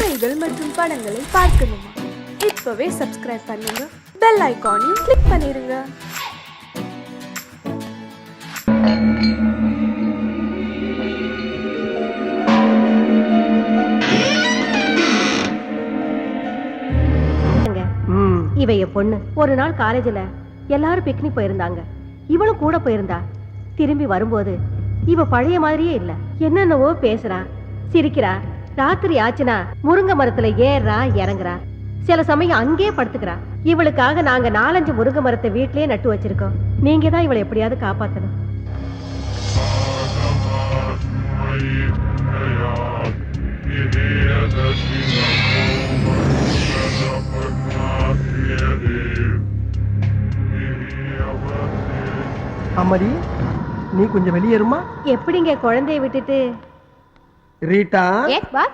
கதைகள் மற்றும் படங்களை பார்க்கணுமா? இப்பவே சப்ஸ்கிரைப் பண்ணுங்க, பெல் ஐகானையும் கிளிக் பண்ணிருங்க. இவைய பொண்ணு ஒரு நாள் காலேஜ்ல எல்லாரும் பிக்னிக் போயிருந்தாங்க. இவளும் கூட போயிருந்தா. திரும்பி வரும்போது இவ பழைய மாதிரியே இல்ல. என்னென்னவோ பேசுறா, சிரிக்கிறா. ராத்திரி ஆச்சுனா முருங்கை மரத்துல ஏறா இறங்குறா. சில சமயம் அங்கே படுத்துக்கிறா. இவளுக்காக நாங்க 4-5 முருங்கை மரத்தை வீட்லயே நட்டு வச்சிருக்கோம். நீங்க தான் இவளை எப்படியாவது காப்பாத்தணும். அம்மாடி, நீ கொஞ்சம் வெளியேறுமா? எப்படிங்க குழந்தைய விட்டுட்டு? Rita. Yes boss.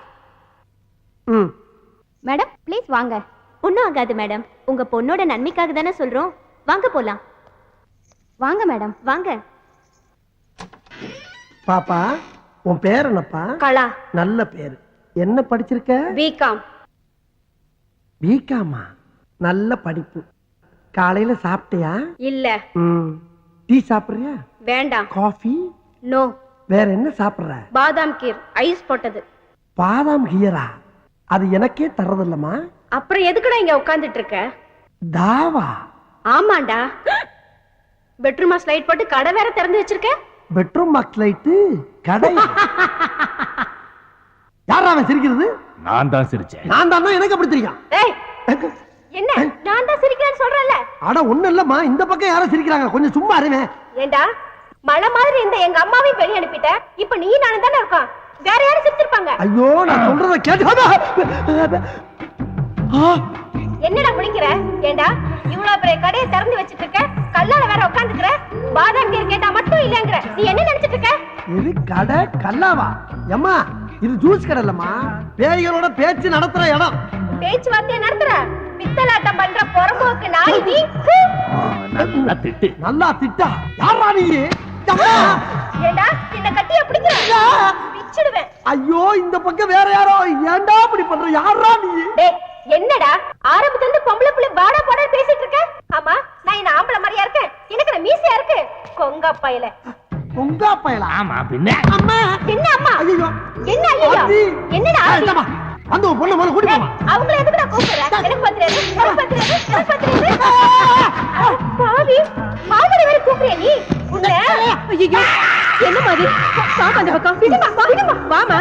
Madam please வாங்க. ஒன்றும் ஆகாது மேடம், உங்க பொண்ணோட நன்மைக்காக தானே சொல்றோம். வாங்க போலாம். வாங்க மேடம் வாங்க. பாப்பா, உன் பேர் என்னப்பா? கலா. நல்ல பேரு. என்ன படிச்சிருக்க? பிகாம். பிகாமா? நல்ல படிப்பு. காலையில சாப்பிட்டியா? இல்ல. டீ சாப்பிடுறியா? வேண்டாம். காஃபி? நோ. வேற என்ன சாப்பிடுற? பாதாம் கீர் ஐஸ் போட்டது. பாதாம் கீரா? அது எனக்கே தரதில்லமா. அப்புறம் எதுக்குடா இங்க உட்கார்ந்துட்டு இருக்க? தாவா? ஆமாண்டா. பெட்ரூமா ஸ்லைட் போட்டு கடை வேற திறந்து வச்சிருக்க. பெட்ரூம் பாக்ஸ் லைட் கடை? யாரா அவன் சிரிக்கிறது? நான் தான் சிரிச்சேன். நான் தான். எனக்கு அப்படி தெரியும்? ஏய், என்ன நான் தான் சிரிக்கிறேன்னு சொல்றேன்ல? அட ஒண்ணு இல்லம்மா, இந்த பக்கம் யாரும் சிரிக்கிறாங்க, கொஞ்சம் சும்மா இருவேன். ஏண்டா மழை மாதிரி இந்த எங்க அம்மாவையும் வெளிய அனுப்பிட்ட. இப்ப நீ நானும் தானே இருக்கோம். வேற யாரும் சிரிச்சிருப்பாங்க. ஐயோ, நான் சொல்றத கேட்டு. என்னடா முடிக்கிற? ஏண்டா இவ்வளவு பெரிய கடையை திறந்து வச்சிட்டு இருக்க, கல்லால வேற உட்கார்ந்துக்கிற. பாதாம் கீர் கேட்டா மட்டும் இல்லங்கற. நீ என்ன நினைச்சிட்டு இருக்க? இது கடை கல்லாவா? அம்மா, இது ஜூஸ் கடை இல்லம்மா, பேய்களோட பேச்சு நடத்துற இடம். பேச்சுவார்த்தை நடத்துற பித்தலாட்டம் பண்ற பொறம்போக்கு நாய் நீ. நல்லா திட்டு. நல்லா திட்டா? யாரா நீ? ஏண்டா என்ன கட்டிய பிடிக்கிற? பிச்சிடுவேன். ஐயோ, இந்த பக்கம் வேற யாரோ. ஏண்டா இப்படி பண்ற? யாரா நீ? டேய், என்னடா ஆரம்பத்துல இருந்து பொம்பளை புள்ள வாடா போடா பேசிட்டு இருக்க? ஆமா, நான் என்ன ஆம்பளை மாதிரியா இருக்கேன்? எனக்கு நான் மீசையா இருக்கு. கொங்கா பையல. கொங்கா பையல? ஆமா பின்ன. அம்மா. என்ன அம்மா? ஐயோ. என்ன ஐயோ? என்னடா ஆதி? அந்த பொண்ணு மேல கூட்டி போமா. அவங்கள எதுக்குடா கூப்பிடுற? எனக்கு பத்திரது, எனக்கு பத்திரது, எனக்கு பத்திரது. பாவி, மாமடி வேற கூப்பிடுற நீ? உன்னை ஐயோ, என்ன மாதிரி? பாப்பா அந்த பக்கம். விடுமா, வாமா.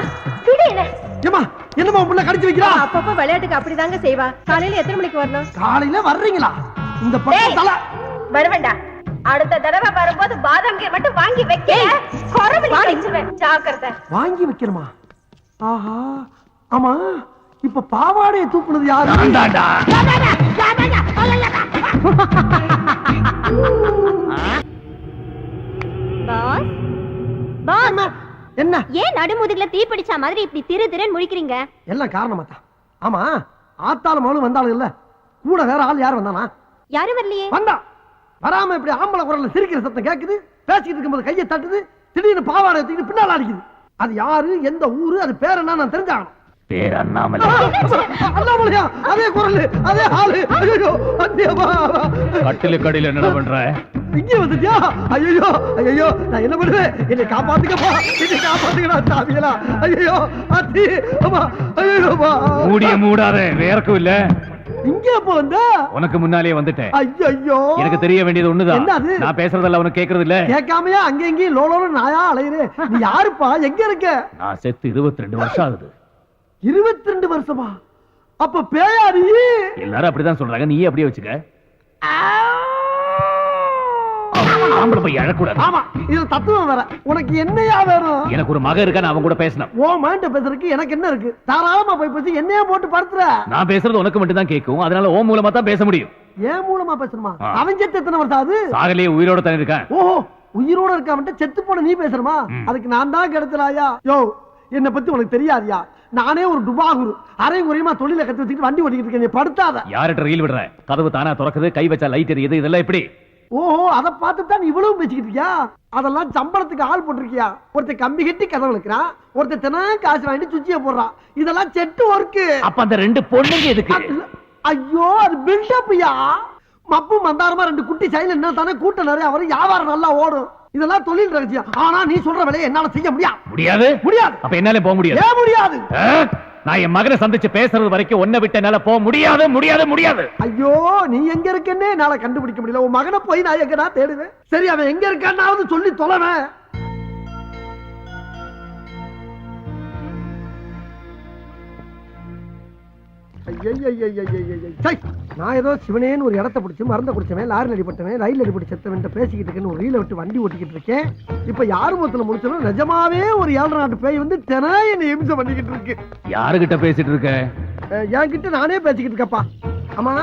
விடு என்ன? ஏமா, என்னமா புள்ள கடிச்சு வைக்கிறா? அப்பப்ப விளையாட்டுக்கு அப்படிதாங்க செய்வா. காலையில எத்தனை மணிக்கு வரணும்? காலையில வர்றீங்களா? இந்த பக்கம் தல வருவேண்டா. அடுத்த தடவை வரும்போது பாதாம் கீர் மட்டும் வாங்கி வைக்க. கொரவடி அடிச்சுவேன். ஜாக்கிரதை. வாங்கி வைக்கணுமா? ஆஹா. ஆமா, இப்ப பாவாடையை தூக்குனது யாரு? பாஸ் பாஸ், என்ன? ஏன் நடுமுதுகுல தீ பிடிச்ச மாதிரி இப்படி திரு திருன்னு முழிக்கிறீங்க? எல்லாம் காரணமா தான். ஆமா, ஆத்தாலும் மகளும் வந்தாலும் இல்ல, கூட வேற ஆள் யார் வந்தானா? யாரும் வரலையே. வந்தா வராம இப்படி ஆம்பளை குரல்ல சிரிக்கிற சத்தம் கேக்குது. பேசிக்கிட்டு இருக்கும்போது கையை தட்டுது, திடீர்னு பாவாடை தூக்கிட்டு பின்னால அடிக்குது. அது யாரு, எந்த ஊரு, அது பேர் என்ன நான் தெரிஞ்சாகணும். பேர் அண்ணாமலை. அண்ணாமலையா? அதே குரல், அதே ஆளு. ஐயோ, கட்டில கடையில என்ன பண்ற? இங்கே வந்துட்டியா? ஐயோ ஐயோ, நான் என்ன பண்ணுவேன்? என்னை காப்பாத்துக்கப்பா, என்னை காப்பாத்துக்கடா சாமிகளா. ஐயோ அத்தி, அம்மா, ஐயோ. மூடிய மூடாத, வேறக்கும் இல்ல. இங்க எப்ப வந்த? உனக்கு முன்னாலே வந்துட்டேன். ஐயோ, எனக்கு தெரிய வேண்டியது ஒண்ணுதான். என்னது? நான் பேசுறதெல்லாம் உனக்கு கேக்குறது இல்ல. கேட்காமையா அங்க எங்கேயும் லோலோன்னு நாயா அலையுறே? நீ யாருப்பா? எங்க இருக்க? நான் செத்து 22 வருஷம் ஆகுது. 22 வருஷமா? அப்ப பேயாரி? எல்லாரும் அப்படிதான் சொல்றாங்க, நீ அப்படியே வச்சுக்க. ஆம்பளை போய் அழக்கூடாது. ஆமா, இது தத்துவம் வேற. உனக்கு என்னையா வேணும்? எனக்கு ஒரு மக இருக்கா, நான் அவன் கூட பேசணும். ஓ மைண்ட பேசுறதுக்கு எனக்கு என்ன இருக்கு? தாராளமா போய் பேசி என்னையா போட்டு படுத்துற. நான் பேசுறது உனக்கு மட்டும் தான் கேட்கும், அதனால ஓ மூலமா தான் பேச முடியும். ஏன் மூலமா பேசணுமா? அவன் செத்து எத்தனை வருஷம் ஆகுது? சாகலையே உயிரோட தானே இருக்கான். ஓஹோ, உயிரோட இருக்காம செத்து போன நீ பேசுறமா? அதுக்கு நான் தான் கெடுத்துறாயா? யோ, என்னை பத்தி உனக்கு தெரியாதியா? நானே ஒரு டுபாகுரு, அரை குறையுமா தொழில கத்து வச்சுட்டு வண்டி ஓட்டிக்கிட்டு இருக்கேன். படுத்தாத. யார்கிட்ட ரீல் விடுற? கதவு தானா திறக்குது, கை வச்சா லைட் எரியுது, இதெல்லாம் எப்படி? ஓஹோ, அதை பார்த்து தான் இவ்வளவு பேசிக்கிட்டு இருக்கியா? அதெல்லாம் சம்பளத்துக்கு ஆள் போட்டிருக்கியா? ஒருத்தர் கம்பி கட்டி கதவு இழுக்கிறான், ஒருத்தர் தினம் காசு வாங்கிட்டு சுச்சிய போடுறான். இதெல்லாம் செட்டு ஒர்க்கு. அப்ப அந்த 2 பொண்ணுங்க எதுக்கு? ஐயோ, அது பில்டப்யா. மப்பு மந்தாரமா 2 குட்டி சைல என்ன தானே கூட்டம் நிறைய வரும், வியாபாரம் நல்லா ஓடும். இதெல்லாம் தொழில் ரகசியம். ஆனா நீ சொல்ற வேலையை என்னால செய்ய முடியாது. முடியாது. அப்ப என்னால போக முடியாது. ஏன் முடியாது? நான் என் மகனை சந்திச்சு பேசுறது வரைக்கும் ஒன்ன விட்டு என்னால போக முடியாது முடியாது முடியாது. ஐயோ, நீ எங்க இருக்கன்னே என்னால கண்டுபிடிக்க முடியல. உன் மகனை போய் நான் எங்கடா தேடுவேன்? சரி, அவன் எங்க இருக்கான்னாவது சொல்லி தொலைவேன். நான் ஏதோ சிவனேன்னு ஒரு இடத்த பிடிச்சி மறந்த குடிச்சவன், லாரி அடிப்பட்டவன், ரயில் அடிப்பட்டு செத்தவன் பேசிக்கிட்டு இருக்கேன்னு ஒரு ரீல விட்டு வண்டி ஓட்டிக்கிட்டு இருக்கேன். இப்ப யாரு மொத்தத்துல முடிச்சோம், நிஜமாவே ஒரு 7 நாட்டு பேய் வந்து தினம் என்ன இம்சம் பண்ணிக்கிட்டு இருக்கு. யாருகிட்ட பேசிட்டு இருக்க? என்கிட்ட நானே பேசிக்கிட்டு இருக்கப்பா. ஆமா,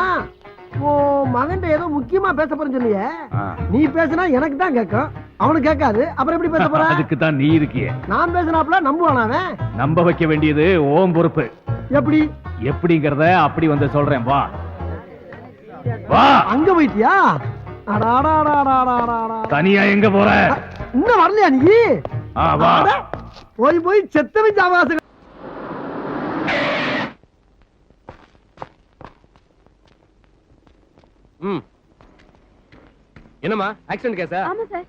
உன் மகன் ஏதோ முக்கியமா பேச போறேன்னு சொன்னியே, நீ பேசினா எனக்கு தான் கேட்கும், அவனுக்கு கேட்காது. அப்புறம் எப்படி பேச போற? அதுக்கு தான் நீ இருக்கியே. நான் பேசினாப்ல நம்புவானா அவன்? நம்ப வைக்க வேண்டியது ஓம் பொறுப்பு. எப்படி எப்படிங்கறத அப்படி வந்து சொல்றேன். வா வா. அங்க போயிட்டியா? தனியா எங்க போற? இன்னும் வரலையா நீ? வா. போய் போய் செத்தவன் சாவாசம். என்னம்மா ஆக்சிடென்ட் கேஸா? ஆமா சார்.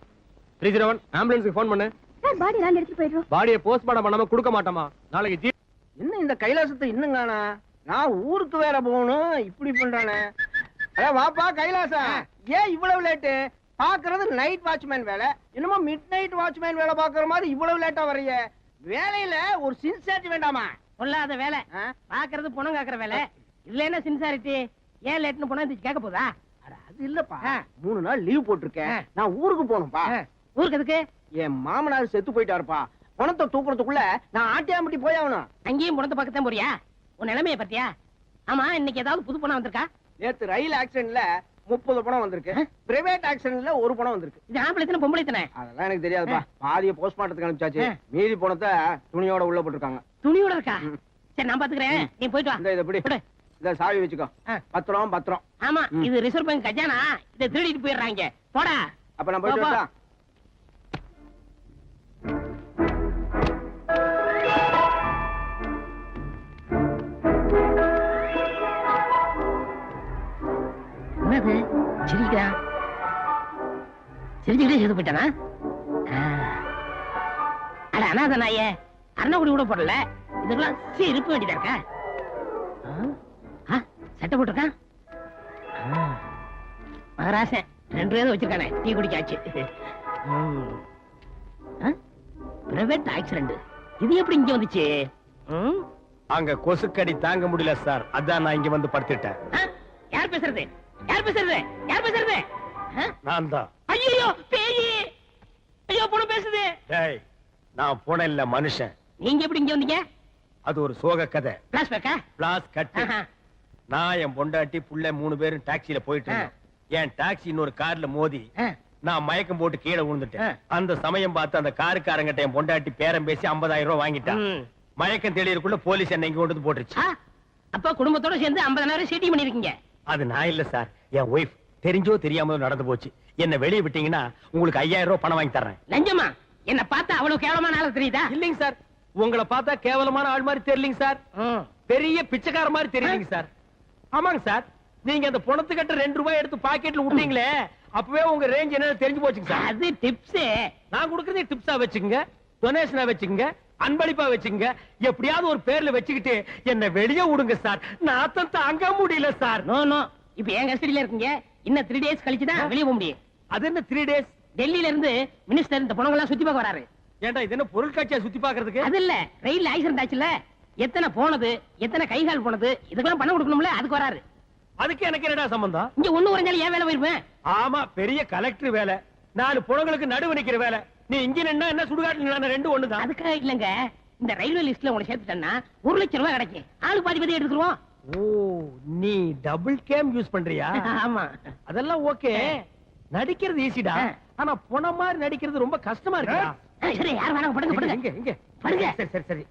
301 ஆம்புலன்ஸ்க்கு ஃபோன் பண்ணு. சார் பாடி நான் எடுத்து போயிடுறோம். பாடியை போஸ்ட்மார்ட்டம் பண்ணாம கொடுக்க மாட்டோமா? நாளைக்கு இன்னும் இந்த கைலாசத்தை இன்னும் காணா. நான் ஊருக்கு வேற போகணும், இப்படி பண்றானே. அட வாப்பா கைலாசா, ஏன் இவ்வளவு லேட்டு? பாக்குறது நைட் வாட்ச்மேன் வேலை, என்னமோ மிட் நைட் வாட்ச்மேன் வேலை பாக்குற மாதிரி இவ்வளவு லேட்டா வர்றீங்க. வேலையில ஒரு சின்சியாரிட்டி வேண்டாமா? சொல்லாத வேலை, பாக்குறது பணம் காக்குற வேலை. இதுல என்ன சின்சாரிட்டி? ஏன் லேட்னு போனா கேட்க போதா? அது இல்லப்பா, 3 நாள் லீவ் போட்டிருக்கேன், நான் ஊருக்கு போகணும்பா. ஊருக்கு எதுக்கு? என் மாமனார் செத்து போயிட்டாருப்பா. பணத்தை தூக்குறதுக்குள்ள நான் ஆட்டியாம்பட்டி போய் ஆகணும். அங்கேயும் பணத்தை பக்கத்தான் போறியா? உன் நிலைமைய பத்தியா? ஆமா, இன்னைக்கு ஏதாவது புது பணம் வந்திருக்கா? நேத்து ரயில் ஆக்சிடென்ட்ல 30 பணம் வந்திருக்கு. பிரைவேட் ஆக்சிடென்ட்ல 1 பணம் வந்திருக்கு. இது ஆம்பளை பொம்பளை தானே? அதெல்லாம் எனக்கு தெரியாதுப்பா. பாதிய போஸ்ட்மார்ட்டத்துக்கு அனுப்பிச்சாச்சு, மீதி பணத்தை துணியோட உள்ள போட்டுருக்காங்க. துணியோட இருக்கா? சரி, நான் பாத்துக்கிறேன், நீ போயிட்டு வா. இந்த இதை பிடி, இத சாவி வச்சுக்கோ. பத்திரம் பத்திரம். ஆமா, இது ரிசர்வ் பேங்க் கஜானா, இதை திருடிட்டு போயிடுறாங்க. போடா. அப்ப நான் போயிட்டு வரேன். என்னது சிரிக்கிறான்? சிரிச்சுக்கிட்டே செய்து போயிட்டானா? அட அனாத நாயே, அருணகுடி கூட போடல, இதுக்கெல்லாம் இருக்க வேண்டியதா இருக்கா? சட்டை போட்டிருக்கான் மகராசன். 2 பேரும் வச்சிருக்கானே, டீ குடிக்காச்சு. பிரைவேட் ஆக்சிடென்ட், இது எப்படி இங்க வந்துச்சு? அங்க கொசுக்கடி தாங்க முடியல சார், அதான் நான் இங்க வந்து படுத்துட்டேன். யார் பேசுறது? யார் பேசுறது? யார் பேசுறது? நான் தான். ஐயோ பேயி! ஐயோ பொண்ணு பேசுது. டேய், நான் போன இல்ல மனுஷன். நீங்க எப்படி இங்க வந்தீங்க? அது ஒரு சோக கதை. பிளாஷ்பேக்கா? பிளாஸ் கட். நான் என் பொண்டாட்டி புள்ள 3 பேரும் டாக்ஸில போயிட்டு இருந்தோம். என் டாக்ஸி இன்னொரு கார்ல மோதி நான் மயக்கம் போட்டு கீழே விழுந்துட்டேன். அந்த சமயம் பார்த்து அந்த காருக்காரங்கிட்ட என் பொண்டாட்டி பேரம் பேசி 50,000 ரூபாய் வாங்கிட்டான். மயக்கம் தெளியறதுக்குள்ள போலீஸ் என்ன இங்க கொண்டு போட்டுருச்சு. அப்ப குடும்பத்தோட சேர்ந்து 50,000 சீட்டி பண்ணிருக்கீங்க. அது நான் இல்ல சார், என் ஒய்ஃப். தெரிஞ்சோ தெரியாமலோ நடந்து போச்சு. என்ன வெளியே விட்டீங்கன்னா உங்களுக்கு 5,000 ரூபாய் பணம் வாங்கி தர்றேன். லஞ்சமா? என்ன பார்த்தா அவ்வளவு கேவலமான ஆளு தெரியுதா? இல்லைங்க சார், உங்களை பார்த்தா கேவலமான ஆள் மாதிரி தெரியலீங்க சார், பெரிய பிச்சைக்கார மாதிரி தெரியுங்க சார். ஆமாங்க சார், நீங்க அந்த பணத்துக்கிட்ட 2 ரூபாய் எடுத்து பாக்கெட்ல விட்டீங்களே, அப்பவே உங்க ரேஞ்ச் என்னன்னு தெரிஞ்சு போச்சுங்க சார். அது டிப்ஸ். நான் கொடுக்கறதே டிப்ஸா வச்சுக்கங்க, டொனேஷனா வச்சுக்கங்க, அன்பளிப்பா வச்சுக்கங்க. எப்படியாவது ஒரு பேர்ல வச்சுக்கிட்டு என்ன வெளியே விடுங்க சார், நாத்தம் தாங்க முடியல சார். நோ நோ, இப்ப என் கஸ்டடியில இருக்கீங்க. இன்னும் 3 டேஸ் கழிச்சு தான் வெளியே போக முடியும். அது என்ன 3 டேஸ்? டெல்லியில இருந்து மினிஸ்டர் இந்த பணங்கள்லாம் சுத்தி பார்க்க வராரு. ஏன்டா இது என்ன பொருட்காட்சியா சுத்தி பாக்குறதுக்கு? அது இல்ல, ரயில் ஆக்சிடென்ட் ஆச்சுல, எத்தனை போனது, எத்தனை கைகால் போனது, இதுக்கெல்லாம் பணம் கொடுக்கணும்ல, அதுக்கு வராரு. அதுக்கு எனக்கு என்னடா சம்பந்தம்? இங்க ஒண்ணு குறைஞ்சாலும் ஏன் வேலை போயிருப்பேன்? ஆமா, பெரிய கலெக்டர் வேலை, 4 புலங்களுக்கு நடுவு நிக்கிற வேலை. நீ இங்க நின்னா என்ன, சுடுகாட்டு 2 ஒண்ணுதான். அதுக்காக இல்லங்க, இந்த ரயில்வே லிஸ்ட்ல உங்களை சேர்த்துட்டேன்னா 1 லட்சம் ரூபாய் கிடைக்கும். ஆளு பாதி எடுத்துருவோம். ஓ, நீ டபுள் கேம் யூஸ் பண்றியா? ஆமா, அதெல்லாம் ஓகே. நடிக்கிறது ஈஸிடா, ஆனா போன மாதிரி நடிக்கிறது ரொம்ப கஷ்டமா இருக்கு. சரி, யார் வேணாங்க படுங்க படுங்க. இங்க இங்க படுங்க. சரி சரி சரி.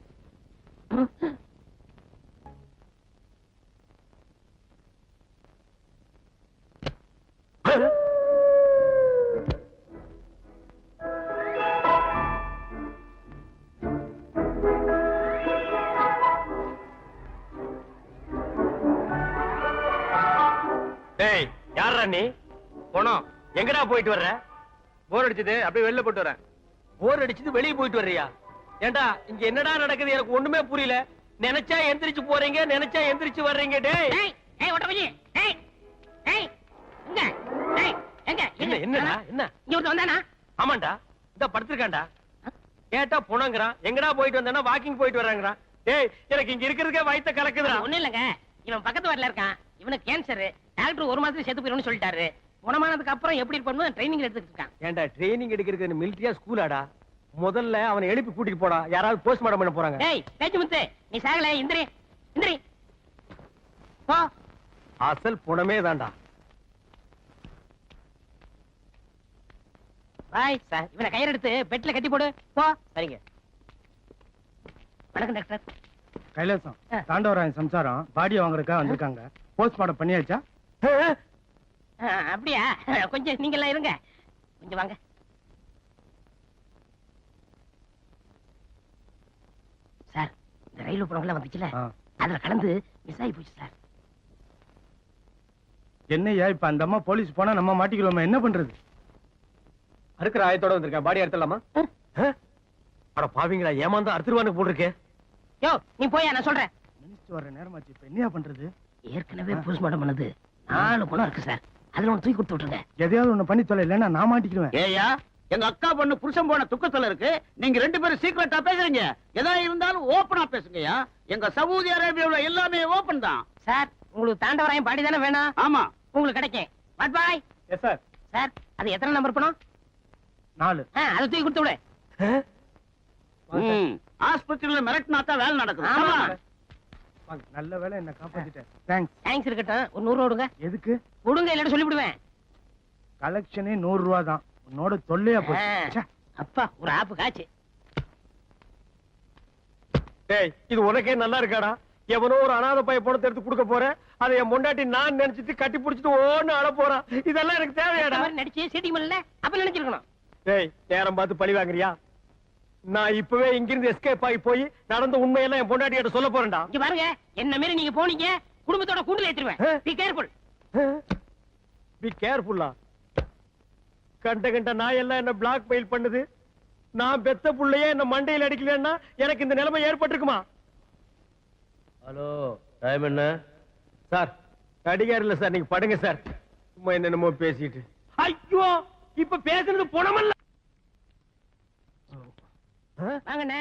யாரா நீ? போனோம். எங்கடா போயிட்டு வர்ற? போர் அடிச்சது அப்படியே வெளில போட்டு வரேன். போர் அடிச்சது வெளிய போயிட்டு வர்றியா? ஏண்டா இங்க என்னடா நடக்குது எனக்கு ஒண்ணுமே புரியல. நினைச்சா எந்திரிச்சு போறீங்க, நினைச்சா எந்திரிச்சு வர்றீங்க. டேய் ஏய் ஏய் ஒட்டப்பஞ்சி ஏய் ஏய் இங்க ஏய் எங்க என்ன என்னடா என்ன? இங்க ஒருத்தன் வந்தானா? ஆமாண்டா இந்த படுத்திருக்காண்டா. கேட்டா போனங்கறான். எங்கடா போயிட்டு வந்தானா? வாக்கிங் போயிட்டு வர்றாங்கறான். டேய் எனக்கு இங்க இருக்கிறதுக்கே வயித்த கலக்குதுடா. ஒண்ணு இல்லங்க, இவன் பக்கத்து வார்டுல இருக்கான். இவனுக்கு கேன்சர். டாக்டர் 1 மாசத்துல செத்து போயிடும்னு சொல்லிட்டாரு. குணமானதுக்கு அப்புறம் எப்படி இருப்பணும் ட்ரைனிங் எடுத்துட்டு இருக்கான். ஏண்டா ட்ரைனிங் எடுக்கிறது மிலிட்டரியா ஸ்கூலாடா? முதல்ல அவனை எழுப்பி கூட்டிட்டு போடா. யாராவது போஸ்ட்மார்ட்டம் பண்ண போறாங்க. டேய் பேச்சு முத்து, நீ சாகல இந்திரி இந்திரி போ. அசல் புணமே தான்டா. பாய் சார், இவனை கயிறு எடுத்து பெட்ல கட்டி போடு போ. சரிங்க. வணக்கம் டாக்டர். கைலாசம், தாண்டவராயன் சம்சாரம் பாடியை வாங்குறதுக்காக வந்திருக்காங்க. போஸ்ட்மார்ட்டம் பண்ணியாச்சா? அப்படியா? கொஞ்சம் நீங்க எல்லாம் இருங்க, கொஞ்சம் வாங்க. சார், இந்த ரயில் போனவங்கள வந்துச்சுல, அதுல கலந்து மிஸ் ஆகி போச்சு சார். என்னையா இப்ப அந்த அம்மா போலீஸ் போனா நம்ம மாட்டிக்கிறோமா? என்ன பண்றது? அறுக்கிற ஆயத்தோட வந்திருக்கேன். பாடி அறுத்தலாமா? அட பாவிங்களா, ஏமாந்தா அறுத்துருவானுக்கு போட்டிருக்கே. யோ நீ போயா, நான் சொல்றேன். மினிஸ்டர் வர நேரமாச்சு, இப்ப என்னையா பண்றது? ஏற்கனவே போஸ்ட்மார்ட்டம் பண்ணது 4 பணம் இருக்கு சார். அதுல ஒன்று தூக்கி கொடுத்து விட்டுருங்க. எதையாவது ஒண்ணு பண்ணி தொலை, இல்லைன்னா நான் மாட்டிக்குவேன். ஏயா, எங்க அக்கா பொண்ணு புருஷன் போன துக்கத்துல இருக்கு. நீங்க 2 பேரும் சீக்கிரட்டா பேசுறீங்க. எதா இருந்தாலும் ஓபனா பேசுங்கயா. எங்க சவுதி அரேபியாவுல எல்லாமே ஓபன் தான். சார், உங்களுக்கு தாண்டவராயன் பாடி தானே வேணும்? ஆமா, உங்களுக்கு கிடைக்கும். What bye. Yes sir. Sir, அது எத்தனை நம்பர் பணம்? 4. அதை தூக்கி கொடுத்து விடு. ஆஸ்பத்திரியில மிரட்டினா தான் வேலை நடக்கும். ஆமா. வாங்க, நல்ல வேளை என்ன காப்பாத்திட்டேன். தேங்க்ஸ். தேங்க்ஸ் இருக்கட்டும். ஒரு 100 ரூபா விடுங்க. எதுக்கு? விடுங்க, இல்லைன்னு சொல்லிவிடுவேன். கலெக்ஷனே 100 ரூபா தான். உன்னோட தொல்லையா போச்சு. அப்பா, ஒரு ஆப்பு காச்சு. டேய் இது உனக்கே நல்லா இருக்காடா. எவனோ ஒரு அனாதை பைய பணத்தை எடுத்து கொடுக்க போறேன். அதை என் பொண்டாட்டி நான் நினைச்சிட்டு கட்டி பிடிச்சிட்டு ஓன்னு அழ போறான். இதெல்லாம் எனக்கு தேவையாடா? நடிச்சு சீட்டிங் பண்ணல, அப்ப நினைச்சிருக்கணும். டேய் நேரம் பார்த்து பழி வாங்குறியா? நான் இப்பவே இங்கிருந்து எஸ்கேப் ஆகி போய் நடந்த உண்மையெல்லாம் என் பொண்டாட்டி கிட்ட சொல்ல போறேன்டா. இங்க பாருங்க, என்ன மாரி நீங்க போனீங்க, குடும்பத்தோட கூண்டுல ஏத்துருவேன். Be careful. பி கேர்ஃபுல்லா? கண்ட நாய் எல்லாம் என்ன பிளாக் மெயில் பண்ணுது. நான் பெத்த புள்ளையே என்ன மண்டையில் அடிக்கலன்னா எனக்கு இந்த நிலைமை ஏற்பட்டிருக்குமா? ஹலோ, டைம் என்ன சார்? கடிகாரம் இல்ல சார், நீங்க படுங்க சார். சும்மா என்னென்னமோ பேசிட்டு. ஐயோ, இப்ப பேசுறது பணமல்ல. வாங்கண்ணே,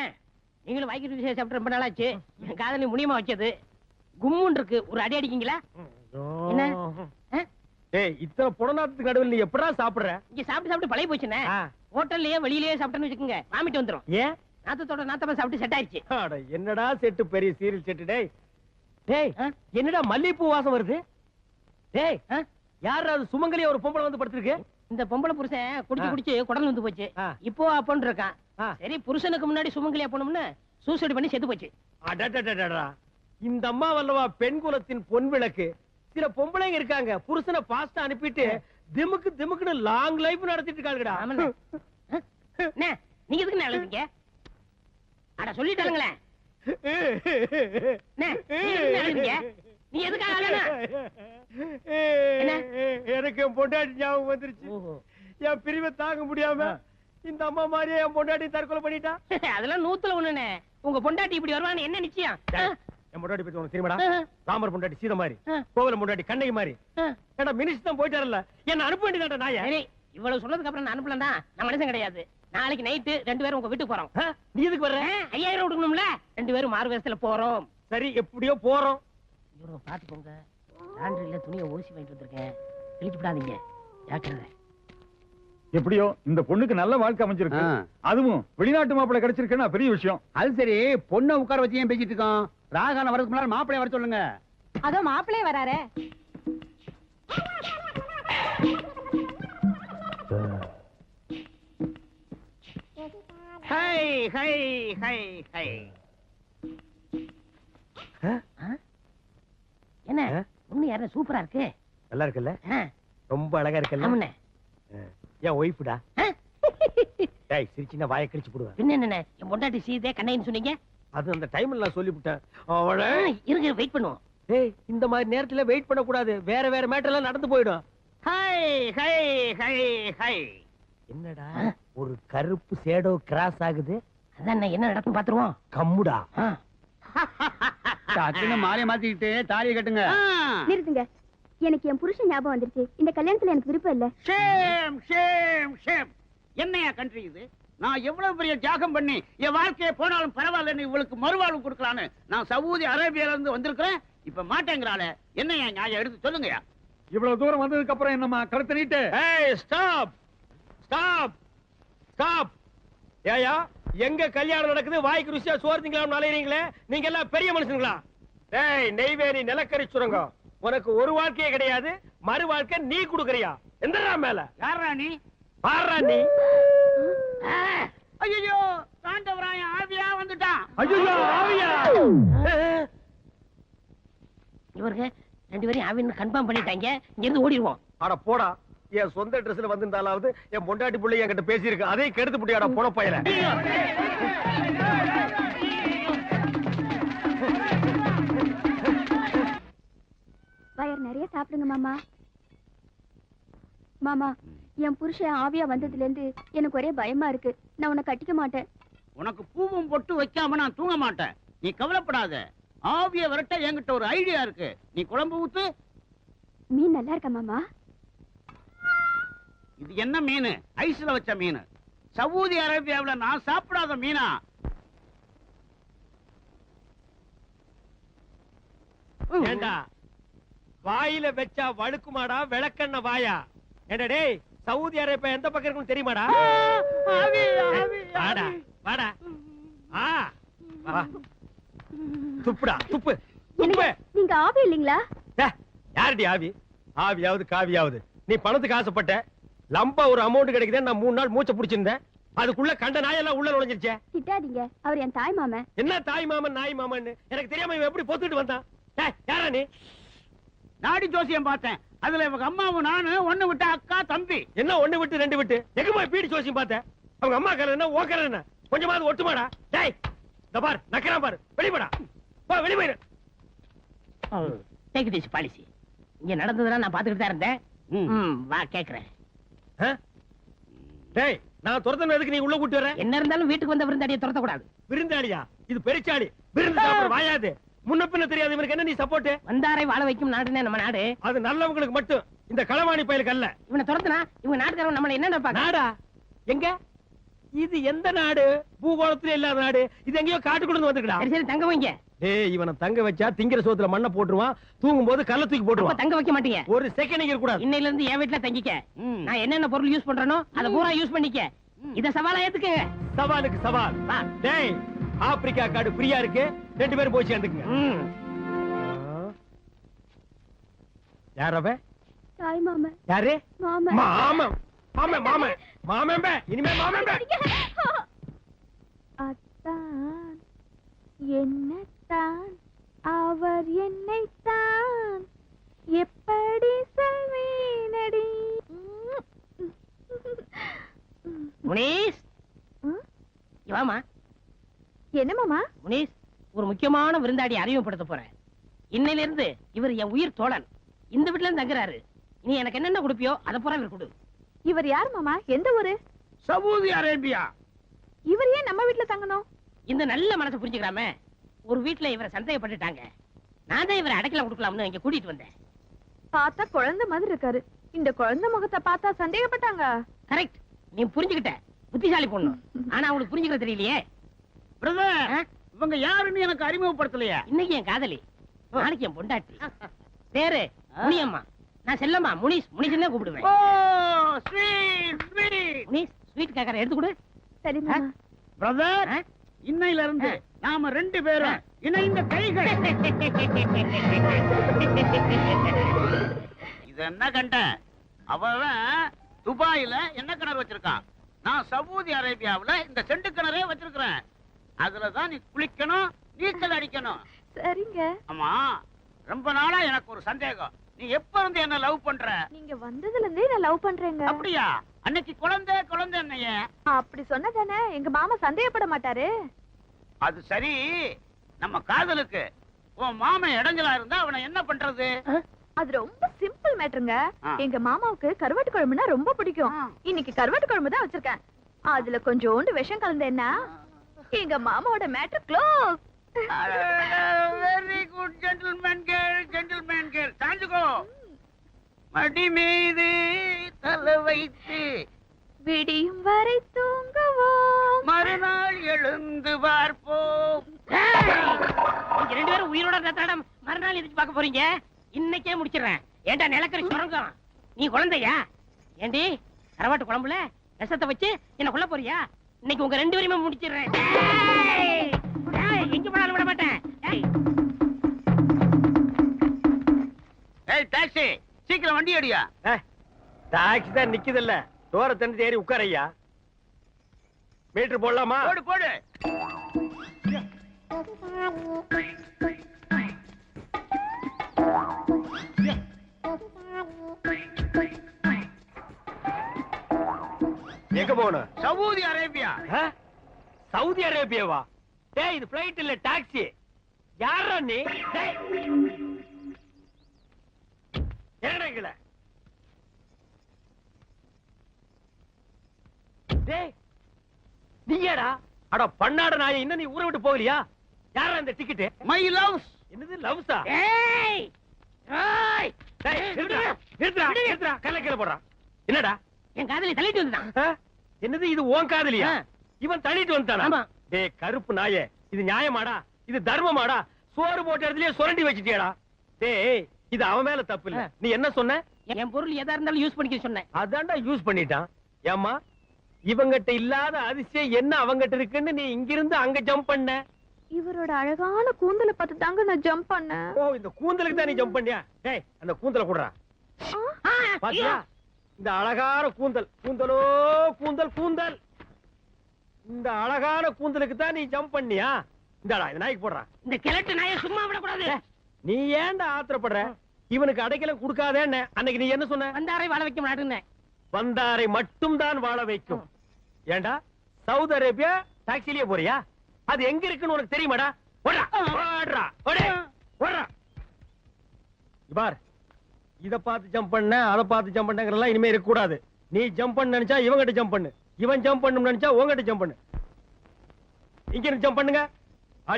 நீங்களும் வாய்க்கு விஷயம் சாப்பிட்டு ரொம்ப நாளாச்சு. என் காதலி முனியமா வச்சது கும்முன் இருக்கு. ஒரு அடி அடிக்கீங்களா? என்ன? டேய் இத்தனை புடநாத்துக்கு நடுவில் நீ எப்படா சாப்பிடுற? இங்க சாப்பிட்டு சாப்பிட்டு பழைய போச்சுண்ணே. ஹோட்டல்லயே வெளியிலேயே சாப்பிட்டேன்னு வச்சுக்கோங்க, வாமிட்டு வந்துரும். ஏன்? நாத்தத்தோட நாத்தமா சாப்பிட்டு செட் ஆயிடுச்சு. அட என்னடா செட்டு, பெரிய சீரியல் செட்டு. டேய் டேய், என்னடா மல்லிகைப்பூ வாசம் வருது? டேய் யாரா அது? சுமங்கலியா ஒரு பொம்பளை வந்து படுத்திருக்கு. இந்த பொம்பளை புருஷன் குடிச்சு குடிச்சு குடல் வந்து போச்சு. இப்போ அப்பன்னு இருக்கான். சரி, புருஷனுக்கு முன்னாடி சுமங்கலியா போனோம்னு சூசைட் பண்ணி செத்து போச்சு. அடடடடடா, இந்த அம்மா வல்லவா பெண் குலத்தின் பொன் விளக்கு. சில பொம்பளைங்க இருக்காங்க, புருஷனை பாஸ்டா அனுப்பிட்டு திமுக்கு திமுக்குன்னு லாங் லைஃப் நடத்திட்டு இருக்காங்கடா. அண்ணே, நீங்க எதுக்கு எழுதுங்க? அட சொல்லிட்டாங்களே. நீ எதுக்காக எனக்கு என் பொண்டாட்டி ஞாபகம் வந்துருச்சு. என் பிரிவை தாங்க முடியாம இந்த அம்மா மாதிரியே என் பொண்டாட்டி தற்கொலை பண்ணிட்டா. அதெல்லாம் 100ல 1ண்ணே. உங்க பொண்டாட்டி இப்படி வருவான்னு என்ன நிச்சயம்? என் பொண்டாட்டி பத்தி உனக்கு தெரியுமாடா? ராமர் பொண்டாட்டி சீதை மாதிரி, கோவல பொண்டாட்டி கண்ணகி மாதிரி. ஏடா மினிஸ்டர் தான் போயிட்டாரல்ல, என்ன அனுப்ப வேண்டியதாடா நாயே. இவ்வளவு சொன்னதுக்கு அப்புறம் நான் அனுப்பலடா. நான் மனுஷன் கிடையாது. நாளைக்கு நைட்டு 2 பேரும் உங்க வீட்டுக்கு போறோம். நீ எதுக்கு வர்ற? 5000 கொடுக்கணும்ல. 2 பேரும் மாறு வேஷத்துல போறோம். சரி, எப்படியோ போறோம். இவரை பாத்து போங்க. லாண்டரியில துணியை ஓசி வாங்கிட்டு வந்திருக்கேன், கிழிச்சு விடாதீங்க. ஜாக்கிரதை. எப்படியோ இந்த பொண்ணுக்கு நல்ல வாழ்க்கை அமைஞ்சிருக்கு. அதுவும் வெளிநாட்டு மாப்பிள்ளை கிடைச்சிருக்குன்னா பெரிய விஷயம். அது சரி, பொண்ணை உட்கார வச்சு ஏன் பேசிட்டு இருக்கோம்? ராகான வரதுக்கு முன்னாடி மாப்பிளைய வர சொல்லுங்க. அதோ மாப்பிளே வராரே. Hi hi hi hi. என்ன ஒண்ணு யாரும் சூப்பரா இருக்கு. நல்லா இருக்குல்ல? ரொம்ப அழகா இருக்குல்ல? ஆமாண்ணே. என் ஒய்ஃப்டா. டேய் சிரிச்சினா வாயை கிழிச்சு போடுவேன். பின்ன என்ன, என் பொண்டாட்டி சீதே கண்ணைன்னு சொன்னீங்க. அது அந்த டைம்ல நான் சொல்லிவிட்டேன். அவளை இருங்க, வெயிட் பண்ணுவோம். டேய் இந்த மாதிரி நேரத்துல வெயிட் பண்ண கூடாது. வேற வேற மேட்டர் எல்லாம் நடந்து போயிடும். High hi hi high. என்னடா ஒரு கருப்பு சேடோ கிராஸ் ஆகுது? அதான் என்ன நடக்கும் பாத்துருவோம். கம்முடா. டக்குன்னு மாலைய மாத்திக்கிட்டு தாலியை கட்டுங்க. நிறுத்துங்க. எனக்கு என் புருஷன் ஞாபகம் வந்துருச்சு. இந்த கல்யாணத்துல எனக்கு விருப்பம் இல்ல. Shame shame shame. என்னையா கண்ட்ரி இது? நான் எவ்வளவு பெரிய தியாகம் பண்ணி என் வாழ்க்கையை போனாலும் பரவாயில்லன்னு இவளுக்கு மறுவாழ்வு கொடுக்கலான்னு நான் சவுதி அரேபியால இருந்து வந்திருக்கிறேன். இப்ப மாட்டேங்கிறாளே, என்னையா நியாயம்? எடுத்து சொல்லுங்கயா. இவ்வளவு தூரம் வந்ததுக்கு அப்புறம் என்னம்மா கருத்து நீட்டு? ஏய் ஸ்டாப் ஸ்டாப் ஸ்டாப். ஏயா எங்க கல்யாணம் நடக்குது, வாய்க்கு ருசியா சோறு திங்கலாம் அலையறீங்களே, நீங்க எல்லாம் பெரிய மனுஷங்களா? டேய் நெய்வேலி நிலக்கரி சுரங்கம், உனக்கு ஒரு வாழ்க்கையே கிடையாது, மறு வாழ்க்கை நீ குடுக்கறியா? எந்தடா மேல? யாரா நீ? பாறா நீ. ஐயோ தாண்டவராயன் ஆவியா வந்துட்டான். ஐயோ ஆவியா? இவருக்கு 2 பேரையும் ஆவின்னு கன்ஃபார்ம் பண்ணிட்டாங்க. இங்க இருந்து ஓடிடுவோம். அட போடா, என் சொந்த ட்ரெஸ்ல வந்திருந்தாலாவது என் பொண்டாட்டி புள்ளை என்கிட்ட பேசியிருக்கு, அதையும் கெடுத்து புட்டியாடா போன பையல. வயர் நிறைய சாப்பிடுங்க மாமா. மாமா, என் புருஷன் ஆவியா வந்ததுல இருந்து எனக்கு ஒரே பயமா இருக்கு. நான் உன்னை கட்டிக்க மாட்டேன். உனக்கு பூவும் பொட்டு வைக்காம நான் தூங்க மாட்டேன். நீ கவலைப்படாத. ஆவிய விரட்ட என்கிட்ட ஒரு ஐடியா இருக்கு. நீ குழம்பு ஊத்து. மீன் நல்லா இருக்கா மாமா? இது என்ன மீன்? ஐஸ்ல வச்ச மீன். சவுதி அரேபியாவுல நான் சாப்பிடாத மீனா? ஏண்டா வாயில வச்சா வழுக்குமாடா விளக்கண்ண வாயா? ஏண்டா டேய், சவுதி அரேபியா எந்த பக்கம் இருக்குன்னு தெரியுமாடா? வாடா வாடா. ஆ வா. துப்புடா துப்பு துப்பு. நீங்க ஆவி இல்லீங்களா? யாருடி ஆவி? ஆவியாவது காவியாவது, நீ பணத்துக்கு ஆசைப்பட்ட லம்பா ஒரு அமௌண்ட் கிடைக்குது. நான் 3 நாள் மூச்சை பிடிச்சிருந்தேன், அதுக்குள்ள கண்ட நாயெல்லாம் உள்ள நுழைஞ்சிருச்சே. திட்டாதீங்க, அவர் என் தாய் மாமன். என்ன தாய் மாமன் நாய் மாமன் எனக்கு தெரியாம இவன் எப்படி பொத்துட்டு வந்தான்? யாரா நீ? நாடி ஜோசியம் பார்த்தேன். அதுல இவங்க அம்மாவும் நானு ஒண்ணு விட்டு அக்கா தம்பி. என்ன 1 விட்டு 2 விட்டு? எங்க போய் பீடி ஜோசியம் பார்த்தேன்? அவங்க அம்மா கல என்ன ஓக்கற என்ன? கொஞ்சமாவது ஒட்டுமாடா? டேய் இந்த பார் நக்கறா பாரு, வெளியடா போ, வெளிய போயிரு. Take this policy. இங்க நடந்ததெல்லாம் நான் பாத்துக்கிட்டு தான் இருந்தேன். வா கேக்குறேன். டேய் நான் துரத்தன எதுக்கு நீ உள்ள கூட்டி வர? என்ன இருந்தாலும் வீட்டுக்கு வந்த விருந்தாடியை துரத்த கூடாது. விருந்தாளியா? இது பெருச்சாளி. விருந்து சாப்பிட வாயாது. முன்ன பின்ன தெரியாது இவனுக்கு என்ன நீ சப்போர்ட்? வந்தாரை வாழ வைக்கும் நாடுனே நம்ம நாடு. அது நல்லவங்களுக்கு மட்டும், இந்த களவாணி பயலுக்கு அல்ல. இவனை துரத்துனா இவங்க நாட்டுக்காரங்க நம்மள என்ன நினைப்பாங்க? நாடா? எங்க? இது எந்த நாடு? பூகோளத்துல இல்லாத நாடு. இது எங்கயோ காட்டுக்குள்ள வந்துக்கடா. சரி சரி தங்க வைங்க. டேய் இவனை தங்க வச்சா திங்கிற சோத்துல மண்ணை போட்டுருவான், தூங்கும் போது கல்ல தூக்கி போட்டுருவான். தங்க வைக்க மாட்டீங்க. ஒரு செகண்ட் இங்க இருக்க கூடாது. இன்னையில இருந்து என் வீட்டுல தங்கிக்க. நான் என்னென்ன பொருள் யூஸ் பண்றேனோ அத பூரா யூஸ் பண்ணிக்க. இத சவாலா ஏத்துக்கங்க. சவாலுக்கு சவால். டேய் ஆப்பிரிக்கா காடு ஃப்ரீயா இருக்கு, 2 பேரும் போய் சேர்ந்துக்குங்க. யார் அவ? தாய் மாமன். யாரு? மாமன். மாமன் மாமன் மாமன் மாமன். இனிமே மாமன். அத்தான் என்னத்தான் அவர் என்னைத்தான் எப்படி சொல்வேனடி. முனீஸ் வாமா. என்ன மாமா? முனீஸ், ஒரு முக்கியமான விருந்தாடி அறிமுகப்படுத்த போறேன். இன்னையில இருந்து இவர் என் உயிர் தோழன். இந்த வீட்டுல இருந்து தங்குறாரு. நீ எனக்கு என்னென்ன கொடுப்பியோ அதை பூரா இவர் கொடு. இவர் யார் மாமா? எந்த ஊரு? Saudi Arabia. இவர் ஏன் நம்ம வீட்டுல தங்கணும்? இந்த நல்ல மனசை புரிஞ்சுக்கிறாம ஒரு வீட்டுல இவரை சந்தேகப்பட்டுட்டாங்க. நான் தான் இவரை அடைக்கல கொடுக்கலாம்னு இங்க கூட்டிட்டு வந்தேன். பார்த்தா குழந்தை மாதிரி இருக்காரு. இந்த குழந்தை முகத்தை பார்த்தா சந்தேகப்பட்டாங்க. கரெக்ட், நீ புரிஞ்சுக்கிட்ட. புத்திசாலி பொண்ணு. ஆனா அவளுக்கு புரிஞ்சுக்கிற தெரியலையே. பிரதர், இவங்க யாருன்னு எனக்கு அறிமுகப்படுத்தலையா? இன்னைக்கு என் காதலி, நாளைக்கு என் பொண்டாட்டி. பேரு முனியம்மா. நான் செல்லம்மா. முனிஸ் முனிஸ்னே கூப்பிடுவேன். ஓ ஸ்வீட் ஸ்வீட். முனிஸ் ஸ்வீட் கேக்கற எடுத்து கொடு. சரி மாமா. பிரதர், இன்னையில இருந்து நாம 2 பேரும் இணைந்த கைகள். இது என்ன கண்ட? அவன் துபாயில என்ன கிணறு வச்சிருக்கான், நான் சவுதி அரேபியாவுல இந்த செண்டு கிணறே வச்சிருக்கிறேன். அதுலதான் நீ குளிக்கணும், நீச்சல் அடிக்கணும். சரிங்க. ஆமா, ரொம்ப நாளா எனக்கு ஒரு சந்தேகம். நீ எப்ப இருந்து என்ன லவ் பண்ற? நீங்க வந்ததுல இருந்தே நான் லவ் பண்றேங்க. அப்படியா? அன்னைக்கு குழந்தை குழந்தை என்னைய அப்படி சொன்னதானே எங்க மாமா சந்தேகப்பட மாட்டாரு. அது சரி. நம்ம காதலுக்கு உன் மாமன் இடைஞ்சலா இருந்தா அவனை என்ன பண்றது? அது ரொம்ப சிம்பிள் மேட்டருங்க. எங்க மாமாவுக்கு கருவாட்டு குழம்புனா ரொம்ப பிடிக்கும். இன்னைக்கு கருவாட்டு குழம்பு தான் வச்சிருக்கேன். அதுல கொஞ்சோண்டு விஷம் கலந்தேன்னா எங்க மாமாவோட matter close. Very good gentleman girl சாஞ்சுக்கோ. மடி மீது தலை வைத்து விடியும் வரை தூங்குவோம், மறுநாள் எழுந்து பார்ப்போம். நீங்க 2 பேரும் உயிரோட இருந்தா மறுநாள் எதிர்த்து பார்க்க போறீங்க. இன்னைக்கே முடிச்சிடுறேன். ஏண்டா நிலக்கரி சுரங்கம், நீ குழந்தையா? ஏண்டி கரவாட்டு குழம்புல விஷத்தை வச்சு என்ன கொல்ல போறியா? இன்னைக்கு உங்க 2 பேருமே முடிச்சிடுறேன். எங்க போனாலும் விட மாட்டேன். ஏய் டாக்ஸி, சீக்கிரம் வண்டி அடியா. டாக்ஸி தான் நிக்குதுல்ல, டோரை தண்ணி ஏறி உட்காரையா. மீட்டர் போடலாமா? போடு போடு. எங்க போகணும்? Saudi Arabia. சவுதி அரேபியாவா? டேய் இது பிளைட் இல்ல, டாக்ஸி. யாரா நீ? என்னடா டேய் நீயாடா? அட பண்ணாட நாயே, இன்னும் நீ ஊரை விட்டு போகலையா? யாரா இந்த டிக்கெட்? My loves. என்னது லவ்ஸா? ஏய் ஏய் டேய் நிறுத்துடா கல்ல போடுறா. என்னடா என் காதலி தள்ளிட்டு வந்துட்டான். என்னது இது உன் காதலியா? இவன் தள்ளிட்டு வந்துட்டானா? ஆமா. டேய் கருப்பு நாயே, இது நியாயமாடா? இது தர்மமாடா? சோறு போட்ட இடத்துலயே சுரண்டி வச்சிட்டியாடா? டேய் இது அவன் மேல தப்பு இல்ல. நீ என்ன சொன்ன? என் பொருள் எதா இருந்தாலும் யூஸ் பண்ணிக்க சொன்னேன். அதான்டா யூஸ் பண்ணிட்டான். ஏம்மா இவங்கிட்ட இல்லாத அதிசயம் என்ன அவங்கிட்ட இருக்குன்னு நீ இங்கிருந்து அங்க ஜம்ப் பண்ண? இவரோட அழகான கூந்தலை பார்த்து தாங்க நான் ஜம்ப் பண்ணேன். ஓ இந்த கூந்தலுக்கு தான் நீ ஜம்ப் பண்ணியா? டேய் அந்த கூந்தலை குடுறா. பாத்தியா இந்த அழகான கூந்தல், கூந்தலோ கூந்தல் கூந்தல், இந்த அழகான கூந்தலுக்கு தான் நீ ஜம்ப் பண்ணியா? இந்தாடா இந்த நாய்க்கு போடுறா. இந்த கிழட்டு நாயை சும்மா விடக்கூடாது. நீ ஏன்டா ஆத்திரப்படுற? இவனுக்கு அடைக்கலம் கொடுக்காதேன்னு அன்னைக்கு நீ என்ன சொன்ன? வந்தாரை வாழ வைக்க மாட்டேன்னு. வந்தாரை மட்டும் தான் வாழ வைக்கும். ஏண்டா சவுதி அரேபியா டாக்ஸிலேயே போறியா? அது எங்க இருக்குன்னு உனக்கு தெரியுமாடா? பார் இத பார்த்து ஜம்ப் பண்ண, அத பார்த்து ஜம்ப் பண்ணங்கறலாம் இனிமே இருக்க கூடாது. நீ ஜம்ப் பண்ண நினைச்சா இவங்கிட்ட ஜம்ப் பண்ணு, இவன் ஜம்ப் பண்ணனும் நினைச்சா உங்ககிட்ட ஜம்ப் பண்ணு. இங்க இருந்து ஜம்ப் பண்ணுங்க.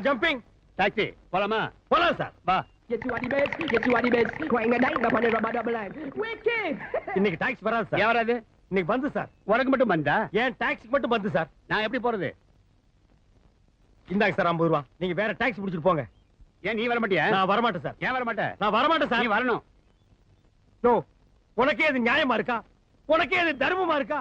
ஜம்பிங். டாக்ஸி போலாமா? போலாம் சார். வா. இன்னைக்கு டாக்ஸி வராது சார். ஏன் வராது? இன்னைக்கு பந்து சார். உனக்கு மட்டும் வந்தா? ஏன் டாக்ஸிக்கு மட்டும் பந்து சார். நான் எப்படி போறது? இந்தாங்க சார் 50 ரூபாய். நீங்க வேற டாக்ஸி பிடிச்சிட்டு போங்க. ஏன் நீ வர மாட்டியா? நான் வர மாட்டேன் சார். ஏன் வர மாட்டே? நான் வர மாட்டேன் சார். நீ வரணும். நோ, உனக்கே இது நியாயமா இருக்கா? உனக்கே இது தர்மமா இருக்கா?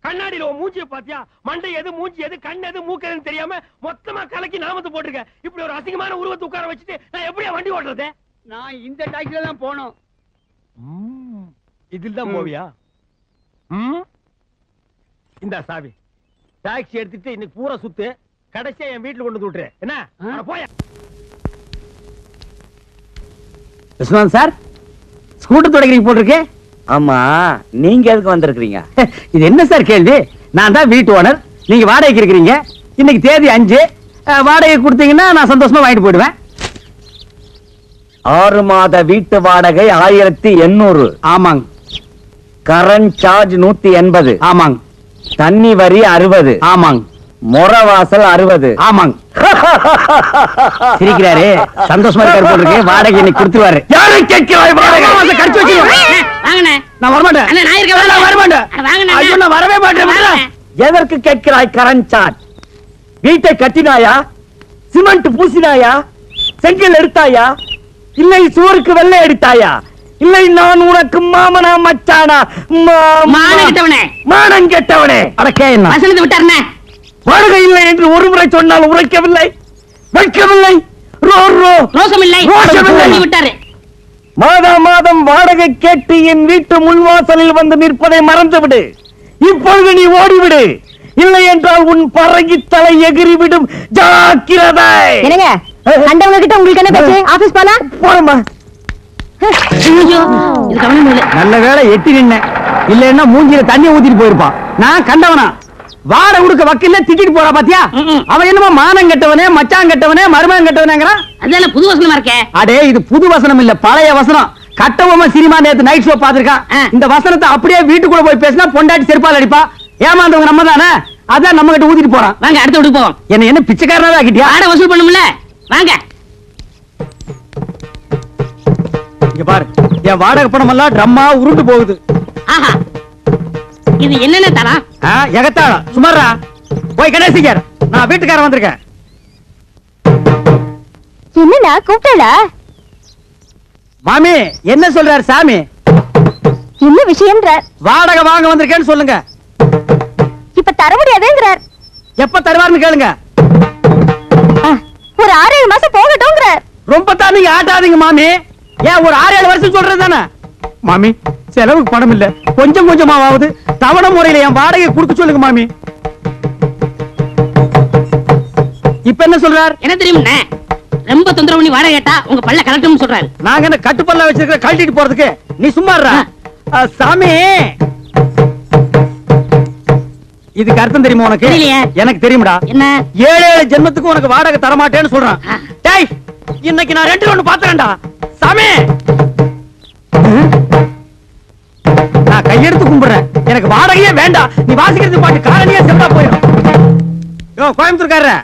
கண்ணாடியில உன் மூஞ்சிய பாத்தியா? மண்டை எது, மூஞ்சி எது, கண் எது, மூக்கு எதுன்னு தெரியாம மொத்தமா கலக்கி நாமத்தை போட்டுருக்க. இப்படி ஒரு அசிங்கமான உருவத்தை உட்கார வச்சுட்டு நான் எப்படியா வண்டி ஓட்டுறது? நான் இந்த டாக்ஸில தான் போகணும். இதில் தான் போவியா? இந்த சாவி டாக்ஸி எடுத்துட்டு இன்னைக்கு பூரா சுத்து, கடைசியா என் வீட்டுல கொண்டு விட்டுரு. என்ன போய? விஸ்வநாத் சார், ஸ்கூட்டர் தொடக்கிறீங்க போட்டிருக்கு. ஆமா, நீங்க எதுக்கு வந்திருக்கீங்க? இது என்ன சார் கேள்வி? நான் தான் வீட்டு ஓனர், நீங்க வாடகைக்கு இருக்கிறீங்க. இன்னைக்கு தேதி 5, வாடகை கொடுத்தீங்கன்னா நான் சந்தோஷமா வாங்கிட்டு போயிடுவேன். 6 மாத வீட்டு வாடகை 1800. ஆமாங்க. Current charge 180. ஆமாங்க. தண்ணி வரி 60. ஆமாங்க. முறவாசல் 60. ஆமாங்க. சிரிக்கிறாரு, சந்தோஷமா இருக்காரு போட்டிருக்கு. வாடகை இன்னைக்கு கொடுத்துருவாரு. யாரும் கேட்கிறாய் வாடகை? கடிச்சு வச்சிருக்கேன். வாங்கண்ணே. நான் வரமாட்டேன். அண்ணே நான் இருக்கேன். நான் வரமாட்டேன். வாங்கண்ணே. ஐயோ நான் வரவே மாட்டேன். எதற்கு கேட்கிறாய் கரண்ட் சார்ஜ்? வீட்டை கட்டினாயா? சிமெண்ட் பூசினாயா? செங்கல் எடுத்தாயா? இல்லை சுவருக்கு வெள்ளை எடுத்தாயா? இல்லை நான் உனக்கு மாமனா மச்சானா? மானம் கெட்டவனே. மானம் கெட்டவனே. அடக்கே என்ன வசனத்தை விட்டாருண்ணே. வாடகை இல்லை என்று ஒரு முறை சொன்னால் உரைக்கவில்லை, வைக்கவில்லை, ரோசம் இல்லை, விட்டாரு. மாதா மாதம் வாடகை கேட்டு என் வீட்டு முன்வாசலில் வந்து நிற்பதை மறந்துவிடு. இப்பொழுது நீ ஓடிவிடு, இல்லை என்றால் உன் பறகி தலை எகிரிவிடும். ஜாக்கிரதை. என்னங்க கண்டவங்க கிட்ட உங்களுக்கு என்ன பேச்சு? ஆபீஸ் போலாம். போறமா. நல்ல வேளை எட்டி நின்ன, இல்லன்னா மூஞ்சில தண்ணி ஊத்திட்டு போயிருப்பான். நான் கண்டவனா? வாட உடுக்க வக்கீல்ல திட்டிட்டு போறா பாத்தியா? அவன் என்னமோ மானம் கெட்டவனே, மச்சான் கெட்டவனே, மருமகன் கெட்டவனேங்கறான். அதெல்லாம் புது வசனமா இருக்கே. அடே இது புது வசனம் இல்ல, பழைய வசனம். கட்டபொம்மை சினிமா நேத்து நைட் ஷோ பாத்துருக்கான். இந்த வசனத்தை அப்படியே வீட்டுக்குள்ள போய் பேசினா பொண்டாட்டி செருப்பால் அடிப்பா. ஏமாந்தவங்க நம்ம தானே, அதான் நம்ம கிட்ட ஊத்திட்டு போறான். வாங்க அடுத்த வீட்டுக்கு போவோம். என்ன பிச்சைக்காரனாவே ஆக்கிட்டியா? வாடகை வசூல் பண்ணும்ல, வாங்க. இங்க பாரு, என் வாடகை பணம் எல்லாம் ட்ரம்மா உருண்டு போகுது. ஆஹா, இது என்னென்ன தரம்? எகத்தாளம் சுமாரா. போய் கணேசிக்கார், நான் வீட்டுக்காரன் வந்திருக்கேன். என்னடா கூப்பிட்டல? மாமி என்ன சொல்றாரு சாமி? என்ன விஷயம்ன்ற? வாடகை வாங்க வந்திருக்கேன்னு சொல்லுங்க. இப்ப தர முடியாதுங்கறார். எப்ப தருவாருன்னு கேளுங்க. ஒரு 6-7 மாசம் போகட்டும்ங்கறார். ரொம்ப தான் நீங்க ஆட்டாதீங்க மாமி. ஏன் ஒரு 6-7 வருஷம் சொல்றது தானே மாமி? செலவுக்கு பணம் இல்ல, கொஞ்சம் கொஞ்சமாவது தவணை முறையில என் வாடகை கொடுக்க சொல்லுங்க மாமி. இப்ப என்ன சொல்றார்? என்ன தெரியுமா, ரொம்ப தொந்தரவு பண்ணி வாடகை கேட்டா உங்க பல்ல கலட்டும்னு சொல்றாரு. நாங்க என்ன கட்டுப்பல்ல வச்சிருக்க கழட்டிட்டு போறதுக்கு? நீ சும்மா இருடா. சாமி, இதுக்கு அர்த்தம் தெரியுமா உனக்கு? தெரியலையே. எனக்கு தெரியும்டா. என்ன? 7 ஜென்மத்துக்கு உனக்கு வாடகை தர மாட்டேன்னு சொல்றான். டேய், இன்னைக்கு நான் 2 பாத்துறேன்டா சாமி. நான் கையெடுத்து கும்பிடுறேன், எனக்கு வாடகையே வேண்டாம். நீ வாசிக்கிறது பாட்டு காரணியே செத்தா போயிடும். யோ கோயம்புத்தூர்காரரே,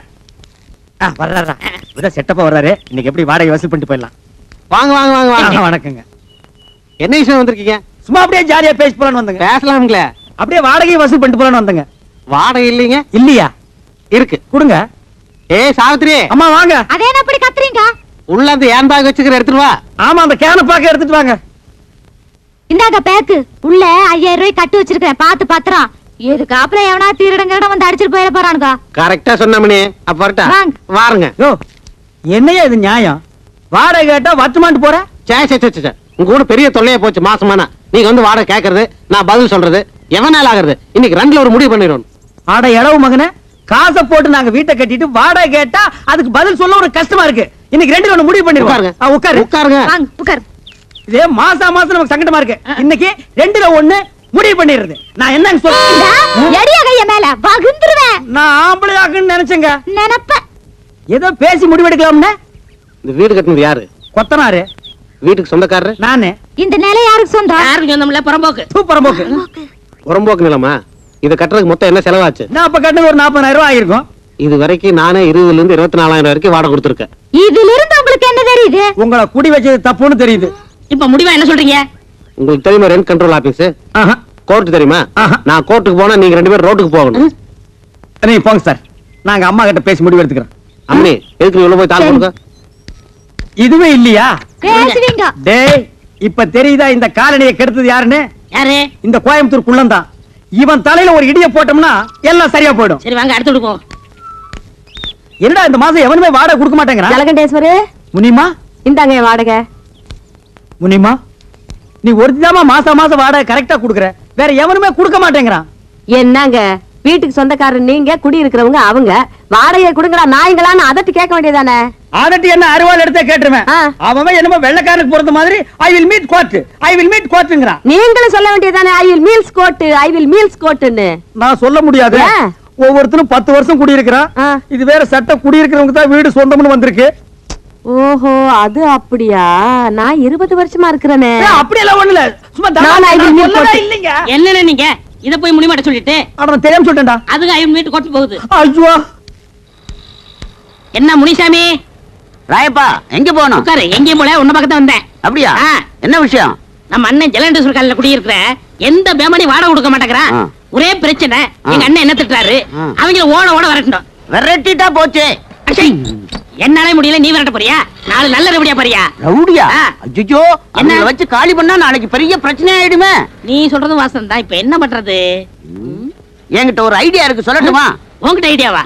வர்றாரா? விட செட்டப்பா வர்றாரு. இன்னைக்கு எப்படி வாடகை வசூல் பண்ணிட்டு போயிடலாம். வாங்க வாங்க வாங்க வாங்க. வணக்கங்க. என்ன விஷயம் வந்திருக்கீங்க? சும்மா அப்படியே ஜாலியா பேசி போலான்னு வந்தங்க. பேசலாம்ங்களே. அப்படியே வாடகை வசூல் பண்ணிட்டு போலான்னு வந்தங்க. வாடகை இல்லைங்க? இல்லையா? இருக்கு, கொடுங்க. ஏய் சாவித்ரி, அம்மா வாங்க. அதே என்ன அப்படி கத்துறீங்க? உள்ள அந்த ஏன் பேக் வச்சுக்கிற எடுத்துட்டு வா. ஆமா, அந்த கேன பாக்க எடுத்துட்டு வாங்க. இந்தாங்க பேக்கு. உள்ள 5000 ரூபாய் கட்டி வச்சிருக்கேன், பாத்து பத்திரம். இதுக்காப்புல எவனா திருடங்க வந்து அடிச்சிட்டு போயிட போறானுங்க. கரெக்டா சொன்னமணி. அப்ப வரட்டா? வாருங்க. யோ, என்னையா இது நியாயம்? வாடகை கேட்டா வட்டுமான்ட்டு போற? சே சே சே சே, உங்க கூட பெரிய தொல்லையா போச்சு மாசமானா. நீங்க வந்து வாடகை கேக்குறது, நான் பதில் சொல்றது, எவனால ஆகுறது? இன்னைக்கு 2ல ஒரு முடிவு பண்ணிடுவோம். ஆட இளவு மகனே, காசை போட்டு நாங்க வீட்டை கட்டிட்டு வாடகை கேட்டா அதுக்கு பதில் சொல்ல ஒரு கஷ்டமா இருக்கு. இன்னைக்கு 2ல ஒண்ணு முடிவு பண்ணிடுவாங்க. உட்காரு உட்காருங்க. உட்கார். இதே மாசம் நமக்கு சங்கடமா இருக்கு. இன்னைக்கு 2ல ஒண்ணு முடிவு பண்ணிடுறது. நான் என்னன்னு சொல்றேன்? எடியா கைய மேல வகுந்துருவேன். நான் ஆம்பளை ஆகுன்னு நினைச்சேங்க. நினைப்ப ஏதோ பேசி முடிவெடுக்கலாம்னு. இந்த வீடு கட்டினது யாரு? கொத்தனாரு. வீட்டுக்கு சொந்தக்காரரு நானு. இந்த நிலை யாருக்கு சொந்தம்? யாருக்கு சொந்தம் இல்ல, புறம்போக்கு. புறம்போக்கு. புறம்போக்கு நிலமா? இத கட்டுறதுக்கு மொத்தம் என்ன செலவாச்சு? நான் அப்ப கட்டினது ஒரு 40,000 ரூபாய் ஆயிருக்கும். இது வரைக்கும் நானே 20,000 இருந்து 24,000 வரைக்கும் வாடகை கொடுத்துருக்கேன். இதுல இருந்து உங்களுக்கு என்ன தெரியுது? உங்களை குடி வச்சது தப்புன்னு தெரியுது. இப்ப முடிவா என்ன சொல்றீங்க? உங்களுக்கு தெரியுமா ரெண்ட் கண்ட்ரோல் ஆபீஸ்? கோர்ட் தெரியுமா? நான் கோர்ட்டுக்கு போனா நீங்க 2 பேரும் ரோட்டுக்கு போகணும். நீங்க போங்க சார், நாங்க அம்மா கிட்ட பேசி முடிவு எடுத்துக்கிறோம். அம்மி, எதுக்கு நீ உள்ள போய் தாள் கொடுக்க? இதுவே இல்லையா? பேசுவீங்க. டேய், இப்ப தெரியுதா இந்த காலனியை கெடுத்தது யாருன்னு? யாரு? இந்த கோயம்புத்தூர் குள்ளந்தான். இவன் தலையில ஒரு இடிய போட்டோம்னா எல்லாம் சரியா போயிடும். சரி வாங்க அடுத்து விடுவோம். என்னடா இந்த மாசம் எவனுமே வாடகை கொடுக்க மாட்டேங்கிறான்? ஜலகண்டேஸ்வரு, முனிமா இந்தாங்க என் வாடகை. முனிமா, நீ ஒருத்திதாமா மாசம் வாடகை கரெக்டா குடுக்குற, வேற எவனுமே கொடுக்க மாட்டேங்கிறான். என்னங்க, வீட்டுக்கு சொந்தக்காரர் நீங்க, குடி இருக்கிறவங்க அவங்க. வாடகையை கொடுங்கடா நாய்ங்களான்னு அதட்டி கேட்க வேண்டியதானே? அதட்டி என்ன அருவாள் எடுத்தே கேட்டுருவேன். அவன் என்னமோ வெள்ளக்காரனுக்கு பொறுத்த மாதிரி I will meet court, I will meet கோர்ட்ங்கறான். நீங்களும் சொல்ல வேண்டியதானே I will meals court, I will meals கோர்ட்னு. நான் சொல்ல முடியாது. ஒவ்வொருத்தரும் 10 வருஷம் குடியிருக்கிறான். இது வேற சட்டம், குடியிருக்கிறவங்க தான் வீடு சொந்தம்னு வந்திருக்கு. ஓஹோ, அது அப்படியா? நான் 20 வருஷமா இருக்கிறேனே. அப்படி எல்லாம் ஒண்ணு இல்ல, சும்மா இல்லங்க. என்னன்னு நீங்க இத போய் முடிமாட்ட சொல்லிட்டு? அவன் தெரியாம சொல்லிட்டேன்டா. அதுக்கு ஐயன் வீட்டு கொட்டு போகுது. ஐயோ, என்ன முனிசாமி? ராயப்பா எங்க போகணும்? உட்காரு. எங்கேயும் போல, உன்ன பக்கத்துல வந்தேன். அப்படியா? என்ன விஷயம்? நம்ம அண்ணன் ஜலண்டேஸ்வர் காலையில குடியிருக்கிற எந்த பேமணி வாடகை கொடுக்க மாட்டேங்கிறான். ஒரே பிரச்சனை, எங்க அண்ணன் என்ன திட்டுறாரு, அவங்க ஓட ஓட வரட்டும். விரட்டிட்டா போச்சு. என்னாலே முடியல, நீ விரட்ட போறியா? 4 நல்ல ரவுடியா பாரியா? ரவுடியா? ஐயோ, என்ன வச்சு காலி பண்ணா நாளைக்கு பெரிய பிரச்சனை ஆயிடுமே. நீ சொல்றது வாசம் தான். இப்ப என்ன பண்றது? என்கிட்ட ஒரு ஐடியா இருக்கு, சொல்லட்டுமா? உன்கிட்ட ஐடியாவா?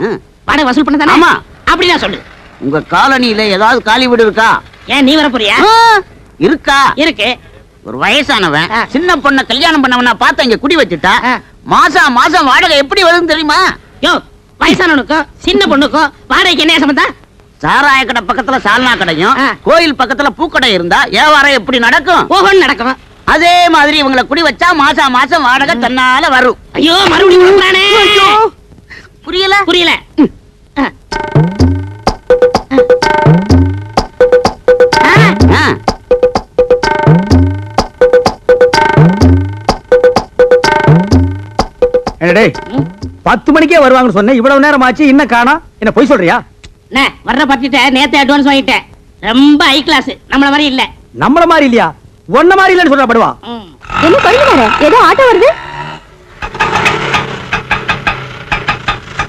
வாடகை வசூல் பண்ண தானே? ஆமா. அப்படின்னா சொல்லு. உங்க காலனியில ஏதாவது காலி வீடு இருக்கா? ஏன் நீ வர போறியா? இருக்கா? இருக்கு. ஒரு வயசானவன் சின்ன பொண்ண கல்யாணம் பண்ணவனா பார்த்து இங்க குடி வச்சுட்டா மாசம் வாடகை எப்படி வருதுன்னு தெரியுமா? யோ, வயசானவனுக்கும் சின்ன பொண்ணுக்கும் வாடகைக்கு என்ன சம்பந்தம்? சாராய கடை பக்கத்துல சால்னா கடையும் கோயில் பக்கத்துல பூக்கடை இருந்தா வியாபாரம் எப்படி நடக்கும்? ஓஹோன்னு நடக்கும். அதே மாதிரி இவங்களை குடி வச்சா மாசம் வாடகை தன்னால வரும். ஐயோ, மறுபடியும் புரியல? புரியல. டேய் 10 மணிக்கே வருவாங்கன்னு சொன்னேன், இவ்வளவு நேரம் ஆச்சு இன்னும் காணோம். என்ன பொய் சொல்றியா? அண்ணே, வர்ற பத்திட்ட நேத்து அட்வான்ஸ் வாங்கிட்டேன். ரொம்ப ஹை கிளாஸ், நம்மள மாதிரி இல்ல. நம்மள மாதிரி இல்லையா? ஒன்ன மாதிரி இல்லன்னு சொல்றா படுவா. என்ன பண்ணுவாரு? ஏதோ ஆட்டோ வருது.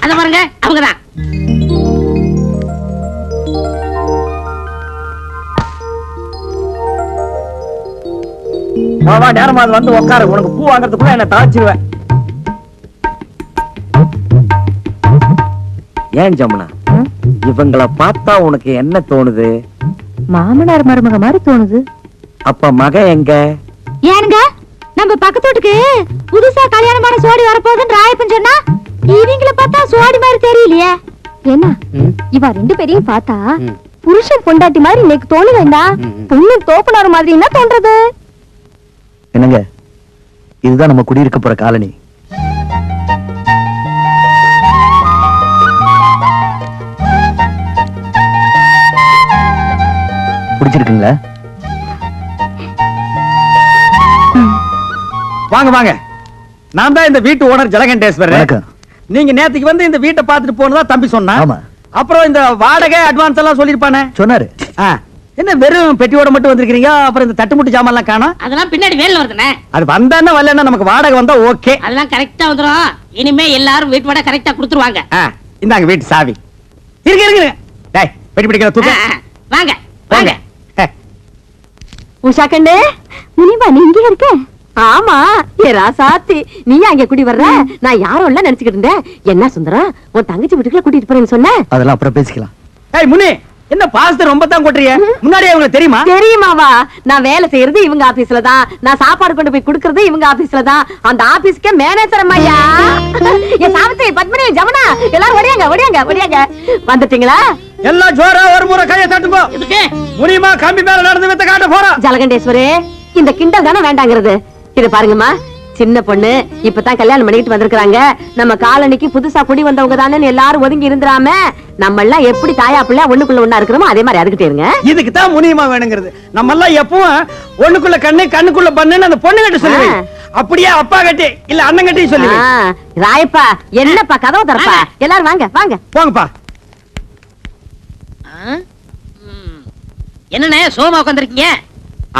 அத பாருங்க, அவங்கதான். வா நேரமா வந்து உட்காரு, உனக்கு பூ வாங்குறதுக்குள்ள என்ன தாச்சிருவேன். ஏன் ஜமுனா, இவங்கள பார்த்தா உனக்கு என்ன தோணுது? மாமனார் மருமக மாதிரி தோணுது. அப்ப மக எங்க? ஏனுங்க, நம்ம பக்கத்து வீட்டுக்கு புதுசா கல்யாணமான சோடி வரப்போகுதுன்னு ராயப்பன் சொன்னா, இவங்கள பார்த்தா சோடி மாதிரி தெரியலையே. என்ன இவ 2 பேரையும் பார்த்தா புருஷன் பொண்டாட்டி மாதிரி இன்னைக்கு தோணு வேண்டாம், பொண்ணு தோப்புனார் மாதிரி என்ன தோன்றது? என்னங்க, இதுதான் நம்ம குடியிருக்க போற காலனி. பிடிச்சிருக்குங்களா? வாங்க வாங்க, நான் தான் இந்த வீட்டு ஓனர் ஜலகண்டேஸ்வரர். நீங்க நேத்துக்கு வந்து இந்த வீட்டை பார்த்துட்டு போனதா தம்பி சொன்னா. அப்புறம் இந்த வாடகை அட்வான்ஸ் எல்லாம் சொல்லிருப்பானே சொன்னாரு. என்ன வெறும் பெட்டியோட மட்டும் வந்திருக்கீங்க? அப்புறம் இந்த தட்டுமுட்டு ஜாமான் எல்லாம் காணோம். அதெல்லாம் பின்னாடி வேலை வருதுனே. அது வந்தானே வரலன்னா நமக்கு வாடகை வந்தா ஓகே. அதெல்லாம் கரெக்டா வந்துரும். இனிமே எல்லாரும் வீட்டு வாடகை கரெக்டா கொடுத்துருவாங்க. இந்தாங்க வீட்டு சாவி. இருங்க இருங்க, டேய் பெட்டி பிடிக்கிற தூக்கு. வாங்க வாங்க. உஷா கண்ணே, முனிமா நீ இங்கே இருக்க? ஆமா, ஏ ராசாத்தி, நீ அங்க குடி வர்ற? நான் யாரும் இல்ல நினைச்சுக்கிட்டு இருந்தேன். என்ன சுந்தரம், உன் தங்கச்சி வீட்டுக்குள்ள கூட்டிட்டு போறேன்னு சொன்ன? அதெல்லாம் அப்புறம் பேசிக்கலாம். ஏய் முனி, என்ன பாஸ்தா ரொம்ப தான் கொட்றிய? முன்னாடியே உங்களுக்கு தெரியுமா? தெரியுமாவா? நான் வேலை செய்யறது இவங்க ஆபீஸ்ல தான், நான் சாப்பாடு கொண்டு போய் குடுக்கறது இவங்க ஆபீஸ்ல தான். அந்த ஆபீஸ்க்கே மேனேஜர் அம்மாயா. ஏ சாவித்ரி, பத்மினி, ஜமுனா, எல்லாரும் ஓடியாங்க ஓடியாங்க ஓடியாங்க. வந்துட்டீங்களா? எல்லாம் ஜோரா ஒரு முறை கையை தட்டுங்க. முனிமா கம்பி மேல நடந்து வித்த காட்ட போறா. ஜலகண்டேஸ்வரே, இந்த கிண்டல் தானே வேண்டாங்கிறது. இது பாருங்கம்மா, சின்ன பொண்ணு இப்பதான் கல்யாணம் பண்ணிட்டு வந்திருக்காங்க. நம்ம காலனிக்கு புதுசா குடி வந்தவங்க தானே எல்லாரும் ஒதுங்கி இருந்துராம, நம்ம எல்லாம் எப்படி தாயா பிள்ளை ஒண்ணுக்குள்ள ஒண்ணா இருக்கிறோமோ அதே மாதிரி அதுக்கிட்டே இருங்க. இதுக்கு தான் முனியமா வேணுங்கிறது. நம்ம எல்லாம் எப்பவும் ஒண்ணுக்குள்ள கண்ணு கண்ணுக்குள்ள பண்ணுன்னு அந்த பொண்ணு கிட்ட சொல்லுவேன். அப்படியே அப்பா கட்டி இல்ல அண்ணன் கட்டி சொல்லுவேன். ராயப்பா, என்னப்பா கதவை திறப்பா? எல்லாரும் வாங்க வாங்க போங்கப்பா. என்னண்ணே சோமா உட்காந்துருக்கீங்க?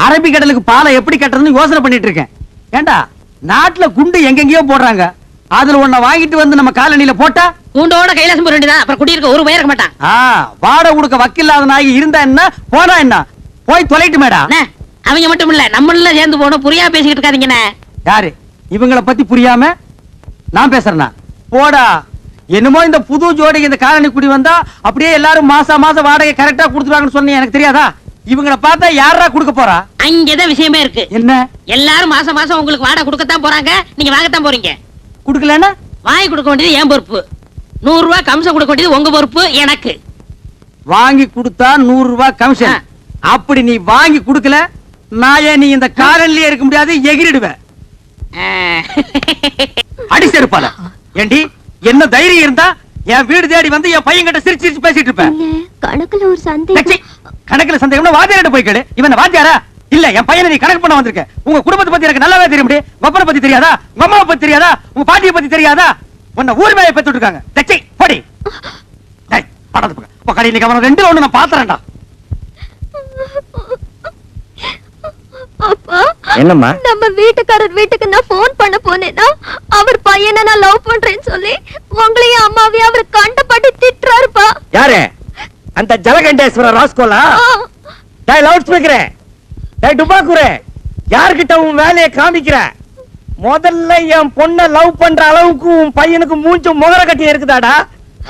அரபிக்கடலுக்கு பாலை எப்படி கட்டுறதுன்னு யோசனை பண்ணிட்டு இருக்கேன். ஏண்டா, நாட்டுல குண்டு எங்கெங்கயோ போடுறாங்க, அதுல ஒன்ன வாங்கிட்டு வந்து நம்ம காலனில போட்டா கூண்டோட கைலாசம் போற வேண்டியதான். அப்புறம் குடியிருக்க ஒரு பையன் இருக்க மாட்டான். வாடகை கொடுக்க வக்கில்லாத நாய் இருந்தா என்ன போனா என்ன, போய் தொலைட்டு மேடா. அவங்க மட்டும் இல்ல, நம்மள சேர்ந்து போனோம். புரியா பேசிக்கிட்டு இருக்காதீங்கண்ணே. யாரு இவங்களை பத்தி புரியாம நான் பேசுறேன்னா? போடா. என்னமோ இந்த புது ஜோடிக்கு இந்த காலனி குடி வந்தா அப்படியே எல்லாரும் மாசம் மாசம் வாடகை கரெக்டா கொடுத்துருவாங்கன்னு சொன்னீங்க. எனக்கு தெரியாதா? இவங்களை பார்த்தா யாரா கொடுக்க போறா? அங்கதான் விஷயமே இருக்கு. என்ன? எல்லாரும் மாசம் மாசம் உங்களுக்கு வாடகை கொடுக்கத்தான் போறாங்க, நீங்க வாங்கத்தான் போறீங்க. குடுக்கலன்னா வாங்கி கொடுக்க வேண்டியது என் பொறுப்பு. 100 ரூபாய் கமிஷன் கொடுக்க வேண்டியது உங்க பொறுப்பு. எனக்கு வாங்கி கொடுத்தா 100 ரூபாய் கமிஷன். அப்படி நீ வாங்கி கொடுக்கல, நான் நீ இந்த காலனிலே இருக்க முடியாது, எகிரிடுவேன். அடிச்சிருப்பால. ஏண்டி, என்ன தைரியம் இருந்தா என் வீடு தேடி வந்து என் பையன் கிட்ட சிரிச்சு சிரிச்சு பேசிட்டு இருப்பேன். கணக்குல ஒரு சந்தேகம். கணக்குல சந்தேகம்னா வாத்தியார்ட்ட போய் கேளு. இவன் வாத்தியாரா? இல்ல, என் பையனை நீ கணக்கு பண்ண வந்திருக்க. உங்க குடும்பத்தை பத்தி எனக்கு நல்லாவே தெரியும். உங்க பத்தி தெரியாதா? உங்க அம்மாவை பத்தி தெரியாதா? உங்க பாட்டியை பத்தி தெரியாதா? உன்னை ஊர் மேல பெத்து இருக்காங்க. தச்சி போடி. டேய் படது பக்க. பக்கடி இன்னைக்கு அவன 2 ஒண்ணு நான் பாத்துறேன்டா. அப்பா, என்னம்மா? நம்ம வீட்டுக்காரர் வீட்டுக்கு நான் போன் பண்ண போனேன்னா அவர் பையனை நான் லவ் பண்றேன்னு சொல்லி உங்களையும் அம்மாவையும் அவர் கண்டபடி திட்டுறாருப்பா. யாரு? அந்த ஜலகண்டேஸ்வர ராஸ்கோலா? டேய் லவுட் ஸ்பீக்கரே, டேய் டுபாக்குரே, யார்கிட்ட உன் வேலையை காமிக்கிற? முதல்ல என் பொண்ண லவ் பண்ற அளவுக்கு உன் பையனுக்கு மூஞ்சும் முகர கட்டி இருக்குதாடா?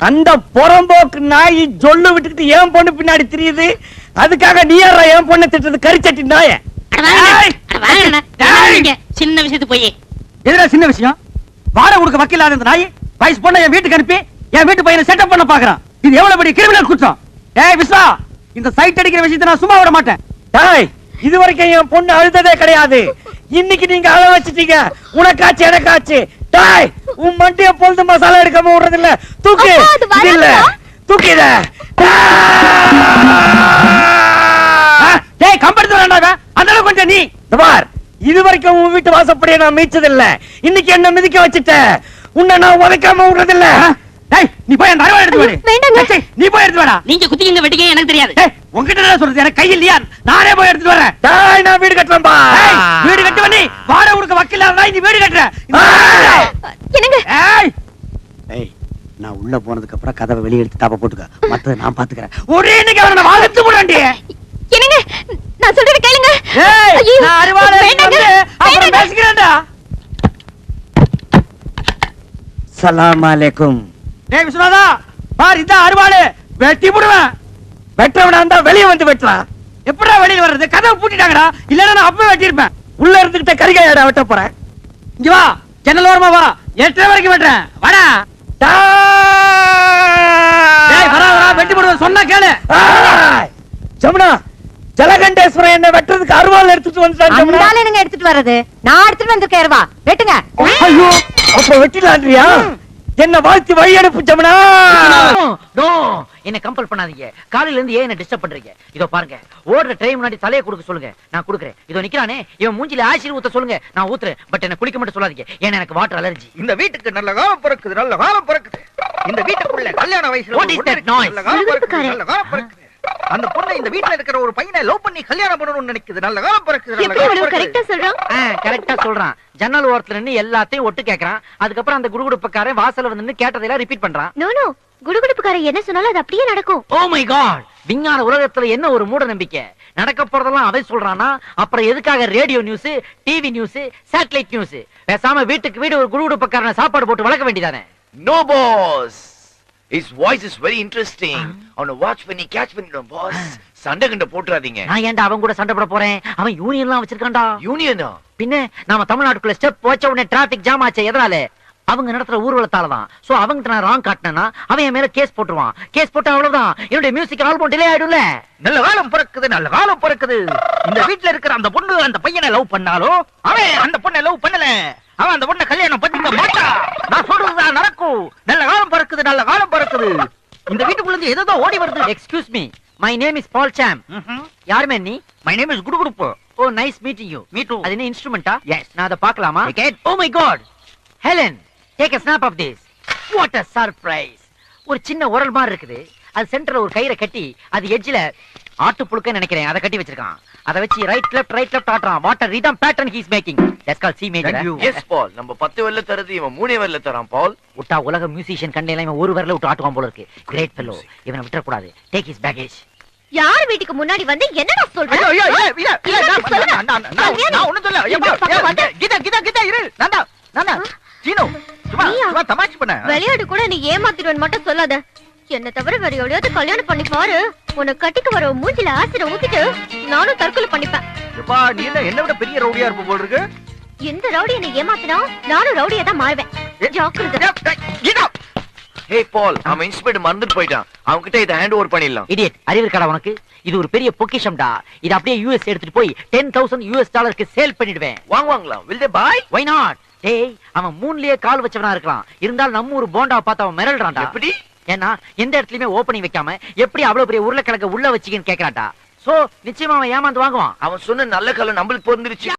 அந்த புறம்போக்கு நாய் ஜொல்லு விட்டுக்கிட்டு என் பொண்ணு பின்னாடி தெரியுது. அதுக்காக நீ யாரா என் பொண்ணை திட்டுறது? கரிச்சட்டி நாய. சின்ன விஷயத்து போய் எதுனா சின்ன விஷயம்? வாடகை கொடுக்க வக்கீலாத இந்த நாய் வயசு பொண்ணை என் வீட்டுக்கு அனுப்பி என் வீட்டு பையனை செட்டப் பண்ண பாக்குறான். இது எவ்வளவு பெரிய கிரிமினல் குற்றம். ஏய் விஸ்வா, இந்த சைட் அடிக்கிற விஷயத்தை நான் சும்மா விட மாட்டேன். டேய், இது வரைக்கும் என் பொண்ணு அழுததே கிடையாது. இன்னைக்கு நீங்க அழ வச்சிட்டீங்க. உனக்காச்சு எனக்காச்சு. டேய், உன் மண்டிய பொழுது மசாலா எடுக்காம விடுறது இல்ல. தூக்கு. இல்ல தூக்கிட. டேய் கம்பெடுத்து வேண்டாம். அந்த அளவுக்கு கொஞ்சம் நீ பார். இது வரைக்கும் உன் வீட்டு வாசப்படியே நான் மீச்சது இல்ல. இன்னைக்கு என்ன மிதிக்க வச்சுட்ட. உன்னை நான் உதைக்காம விடுறது இல்ல. டேய் நீ போய் அந்த அருவாளை எடுத்து வாடி. வேண்டாங்க. நீ போய் எடுத்து வாடா. நீங்க குத்திங்க வெட்டிங்க எனக்கு தெரியாது. டேய் உன்கிட்ட என்ன சொல்றது, எனக்கு கை இல்லையா? நானே போய் எடுத்து வரேன். டேய் நான் வீடு கட்டுறேன் பா. வீடு கட்டுவ நீ வாடகை கொடுக்க வக்கீல் இல்ல, நீ வீடு கட்டுற. என்னங்க ஏய் ஏய் நான் உள்ள போனதுக்கு அப்புறம் கதவை வெளிய எடுத்து தாப்ப போட்டுக்க, மத்தத நான் பாத்துக்கறேன். ஒரே இன்னைக்கு அவன வாங்கத்து போறான்டி. என்னங்க நான் சொல்றது கேளுங்க. ஏய் ஐயோ, நான் அருவாளை வேண்டாங்க, வந்து அப்புறம் வேண்டாங்க. பேசிக்கிறேன்டா. சலாம் அலைக்கும். டேய் விஸ்வநாதா பார், இந்த அருவாளை வெட்டி போடுவேன். வெட்டவனா இருந்தா வெளிய வந்து வெட்டலாம். எப்படா வெளிய வர்றது? கதவை பூட்டிட்டாங்கடா, இல்லன்னா நான் அப்பவே வெட்டியிருப்பேன். உள்ள இருந்துகிட்ட கரிகாயடா வெட்ட போறேன். இங்க வா, ஜன்னல் ஓரமா வா, 8 வரைக்கும் வெட்டுறேன். வாடா. டேய் வரா வரா, வெட்டி போடுவேன் சொன்னா கேளு. ஜமுனா ஜலகண்டேஸ்வரன் என்ன வெட்டுறதுக்கு அருவாள் எடுத்துட்டு வந்துட்டான். ஜமுனா அந்தால என்னங்க எடுத்துட்டு வர்றது? நான் எடுத்துட்டு வந்திருக்கேன் அருவா. வெட்டுங்க. ஐயோ அப்ப வெட்டிலான்றியா? என்ன வாழ்த்து வழி அனுப்பு ஜமுனா. நோ என்ன கம்பல் பண்ணாதீங்க. காலையில இருந்து ஏன் என்ன டிஸ்டர்ப் பண்றீங்க? இதோ பாருங்க, ஓடுற டைம் முன்னாடி தலையை கொடுக்க சொல்லுங்க, நான் கொடுக்குறேன். இதோ நிக்கிறானே இவன் மூஞ்சில ஆசிரியர் ஊத்த சொல்லுங்க, நான் ஊத்துறேன். பட் என்ன குளிக்க மட்டும் சொல்லாதீங்க, ஏன்னா எனக்கு வாட்டர் அலர்ஜி. இந்த வீட்டுக்கு நல்ல காலம் பிறக்குது, நல்ல காலம் பிறக்குது. இந்த வீட்டுக்குள்ள கல்யாண வயசுல What is that noise? நல்ல காலம் பிறக்குது, நல்ல காலம் பிறக்குது. அந்த பொண்ணு இந்த வீட்டுல இருக்கிற ஒரு பையனை லவ் பண்ணி கல்யாணம் பண்ணணும்னு நினைக்குது. நல்ல காலம் பிறக்குது, நல்ல எப்படி காலம் இவ்வளவு பிறக்குது. கரெக்டா சொல்றான்? கரெக்டா சொல்றான். ஜன்னல் ஓரத்துல நின்னு எல்லாத்தையும் ஒட்டு கேக்குறான். அதுக்கப்புறம் அந்த குடுகுடுப்பக்காரன் வாசல்ல வந்து நின்னு கேட்டதெல்லாம் ரிப்பீட் பண்றான். நோ நோ, குடுகுடுப்புக்காரன் என்ன சொன்னாலும் அது அப்படியே நடக்கும். ஓ மை காட், விஞ்ஞான உலகத்துல என்ன ஒரு மூட நம்பிக்கை. நடக்க போறதெல்லாம் அவன் சொல்றானா, அப்புறம் எதுக்காக radio news, TV news, satellite news? பேசாம வீட்டுக்கு வீடு ஒரு குடுகுடுப்பக்காரனை சாப்பாடு போட்டு வளர்க்க வேண்டியதானே? No boss. His voice is very interesting. அவனை வாட்ச் பண்ணி கேட்ச் பண்ணிடும் boss. சண்டை கண்ட போட்டுறாதீங்க. நான் ஏன்டா அவன் கூட சண்டை போட போறேன்? அவன் யூனியன்லாம் வச்சிருக்கான்டா. யூனியனா? பின்ன நாம தமிழ்நாட்டுக்குள்ள ஸ்டெப் வச்ச உடனே டிராபிக் ஜாம் ஆச்சு. எதனால? அவங்க நடத்துற ஊர்வலத்தால தான். சோ அவங்க நான் ராங் காட்டினா அவன் என் மேல கேஸ் போட்டுருவான். கேஸ் போட்டா அவ்வளவுதான், என்னுடைய மியூசிக் ஆல்பம் டிலே ஆயிடும்ல. நல்ல காலம் பிறக்குது, நல்ல காலம் பிறக்குது. இந்த வீட்டுல இருக்கிற அந்த பொண்ணு அந்த பையனை லவ் பண்ணாலும் அவன் அந்த பொண்ணை லவ் பண்ணல. அவன் அந்த பொண்ணை கல்யாணம் பண்ணிக்க மாட்டான். நான் சொல்றதுதான் நடக்கும். நல்ல காலம் பிறக்குது, நல்ல காலம் பிறக்குது. இந்த வீட்டுக்குள்ள இருந்து ஏதோ ஓடி வருது. Excuse me, my name is Paul Sam. யாருமே நீ? மை நேம் இஸ் குடுகுடுப்பு. Oh nice meeting you. Me too. அது என்ன இன்ஸ்ட்ருமெண்டா? Yes. நான் அதை பார்க்கலாமா? Oh my God, Helen take a snap of this. What a surprise. ஒரு சின்ன உரல் மாதிரி இருக்குது. அது சென்டர்ல ஒரு கயிறை கட்டி அது எட்ஜ்ல ஆட்டு புழுக்க நினைக்கிறேன் அதை கட்டி வச்சிருக்கான். அதை வச்சு ரைட் லெஃப்ட் ஆட்றான். What a rhythm pattern he is making. That's called C major. Yes Paul. நம்ம 10 வரல தரது இவன் 3 வரல தரான் பால். விட்டா உலக மியூசிஷியன் கண்டையில இவன் ஒரு வரல விட்டு ஆட்டுவான் போல இருக்கு. Great fellow. இவனை விட்டுற கூடாது. Take his baggage. யார் வீட்டுக்கு முன்னாடி வந்து என்னடா சொல்ற? ஐயோ ஐயோ நான் ஒண்ணும் சொல்ல. கீதா இரு. நான்டா சீனு சும்மா தமாஷ் பண்ண. விளையாடு கூட நீ ஏமாத்திடுவேன்னு மட்டும் சொல்லாத. என்ன தவிர வேற எவ்வளவு கல்யாணம் பண்ணி பாரு. உன்னை கட்டிக்கு வர மூஞ்சில ஆசிர ஊத்திட்டு நானும் தற்கொலை பண்ணிப்பேன். எப்பா நீ என்ன விட பெரிய ரவுடியா இருப்ப போல இருக்கு. இந்த ரவுடி என்னை ஏமாத்தினா நானும் ரவுடியா தான் மாறுவேன். ஜாக்கிரதை. கீதா ஹே பால், அவன் இன்ஸ்பெக்டர் மறந்துட்டு போயிட்டான். அவன் கிட்ட இத ஹேண்ட் ஓவர் பண்ணிடலாம். இடியட், அறிவு இருக்கடா உனக்கு? இது ஒரு பெரிய பொக்கிஷம்டா. இது அப்படியே யூஎஸ் எடுத்துட்டு போய் $10,000 சேல் பண்ணிடுவேன். வாங்குவாங்களா? will they buy? Why not? டேய் அவன் மூணுலயே கால் வச்சவனா இருக்கலாம். இருந்தாலும் நம்ம ஒரு போண்டா பார்த்து அவன் மிரள்றான்டா. எப்படி? ஏன்னா எந்த இடத்துலயுமே ஓபனிங் வைக்காம எப்படி அவ்வளவு பெரிய உருளைக்கிழங்க உள்ள வச்சிக்கன்னு கேக்குறான்டா. சோ நிச்சயமா அவன் ஏமாந்து வாங்குவான். அவன் சொன்ன நல்ல காலம் நம்மளுக்கு பொருந்துருச்சு.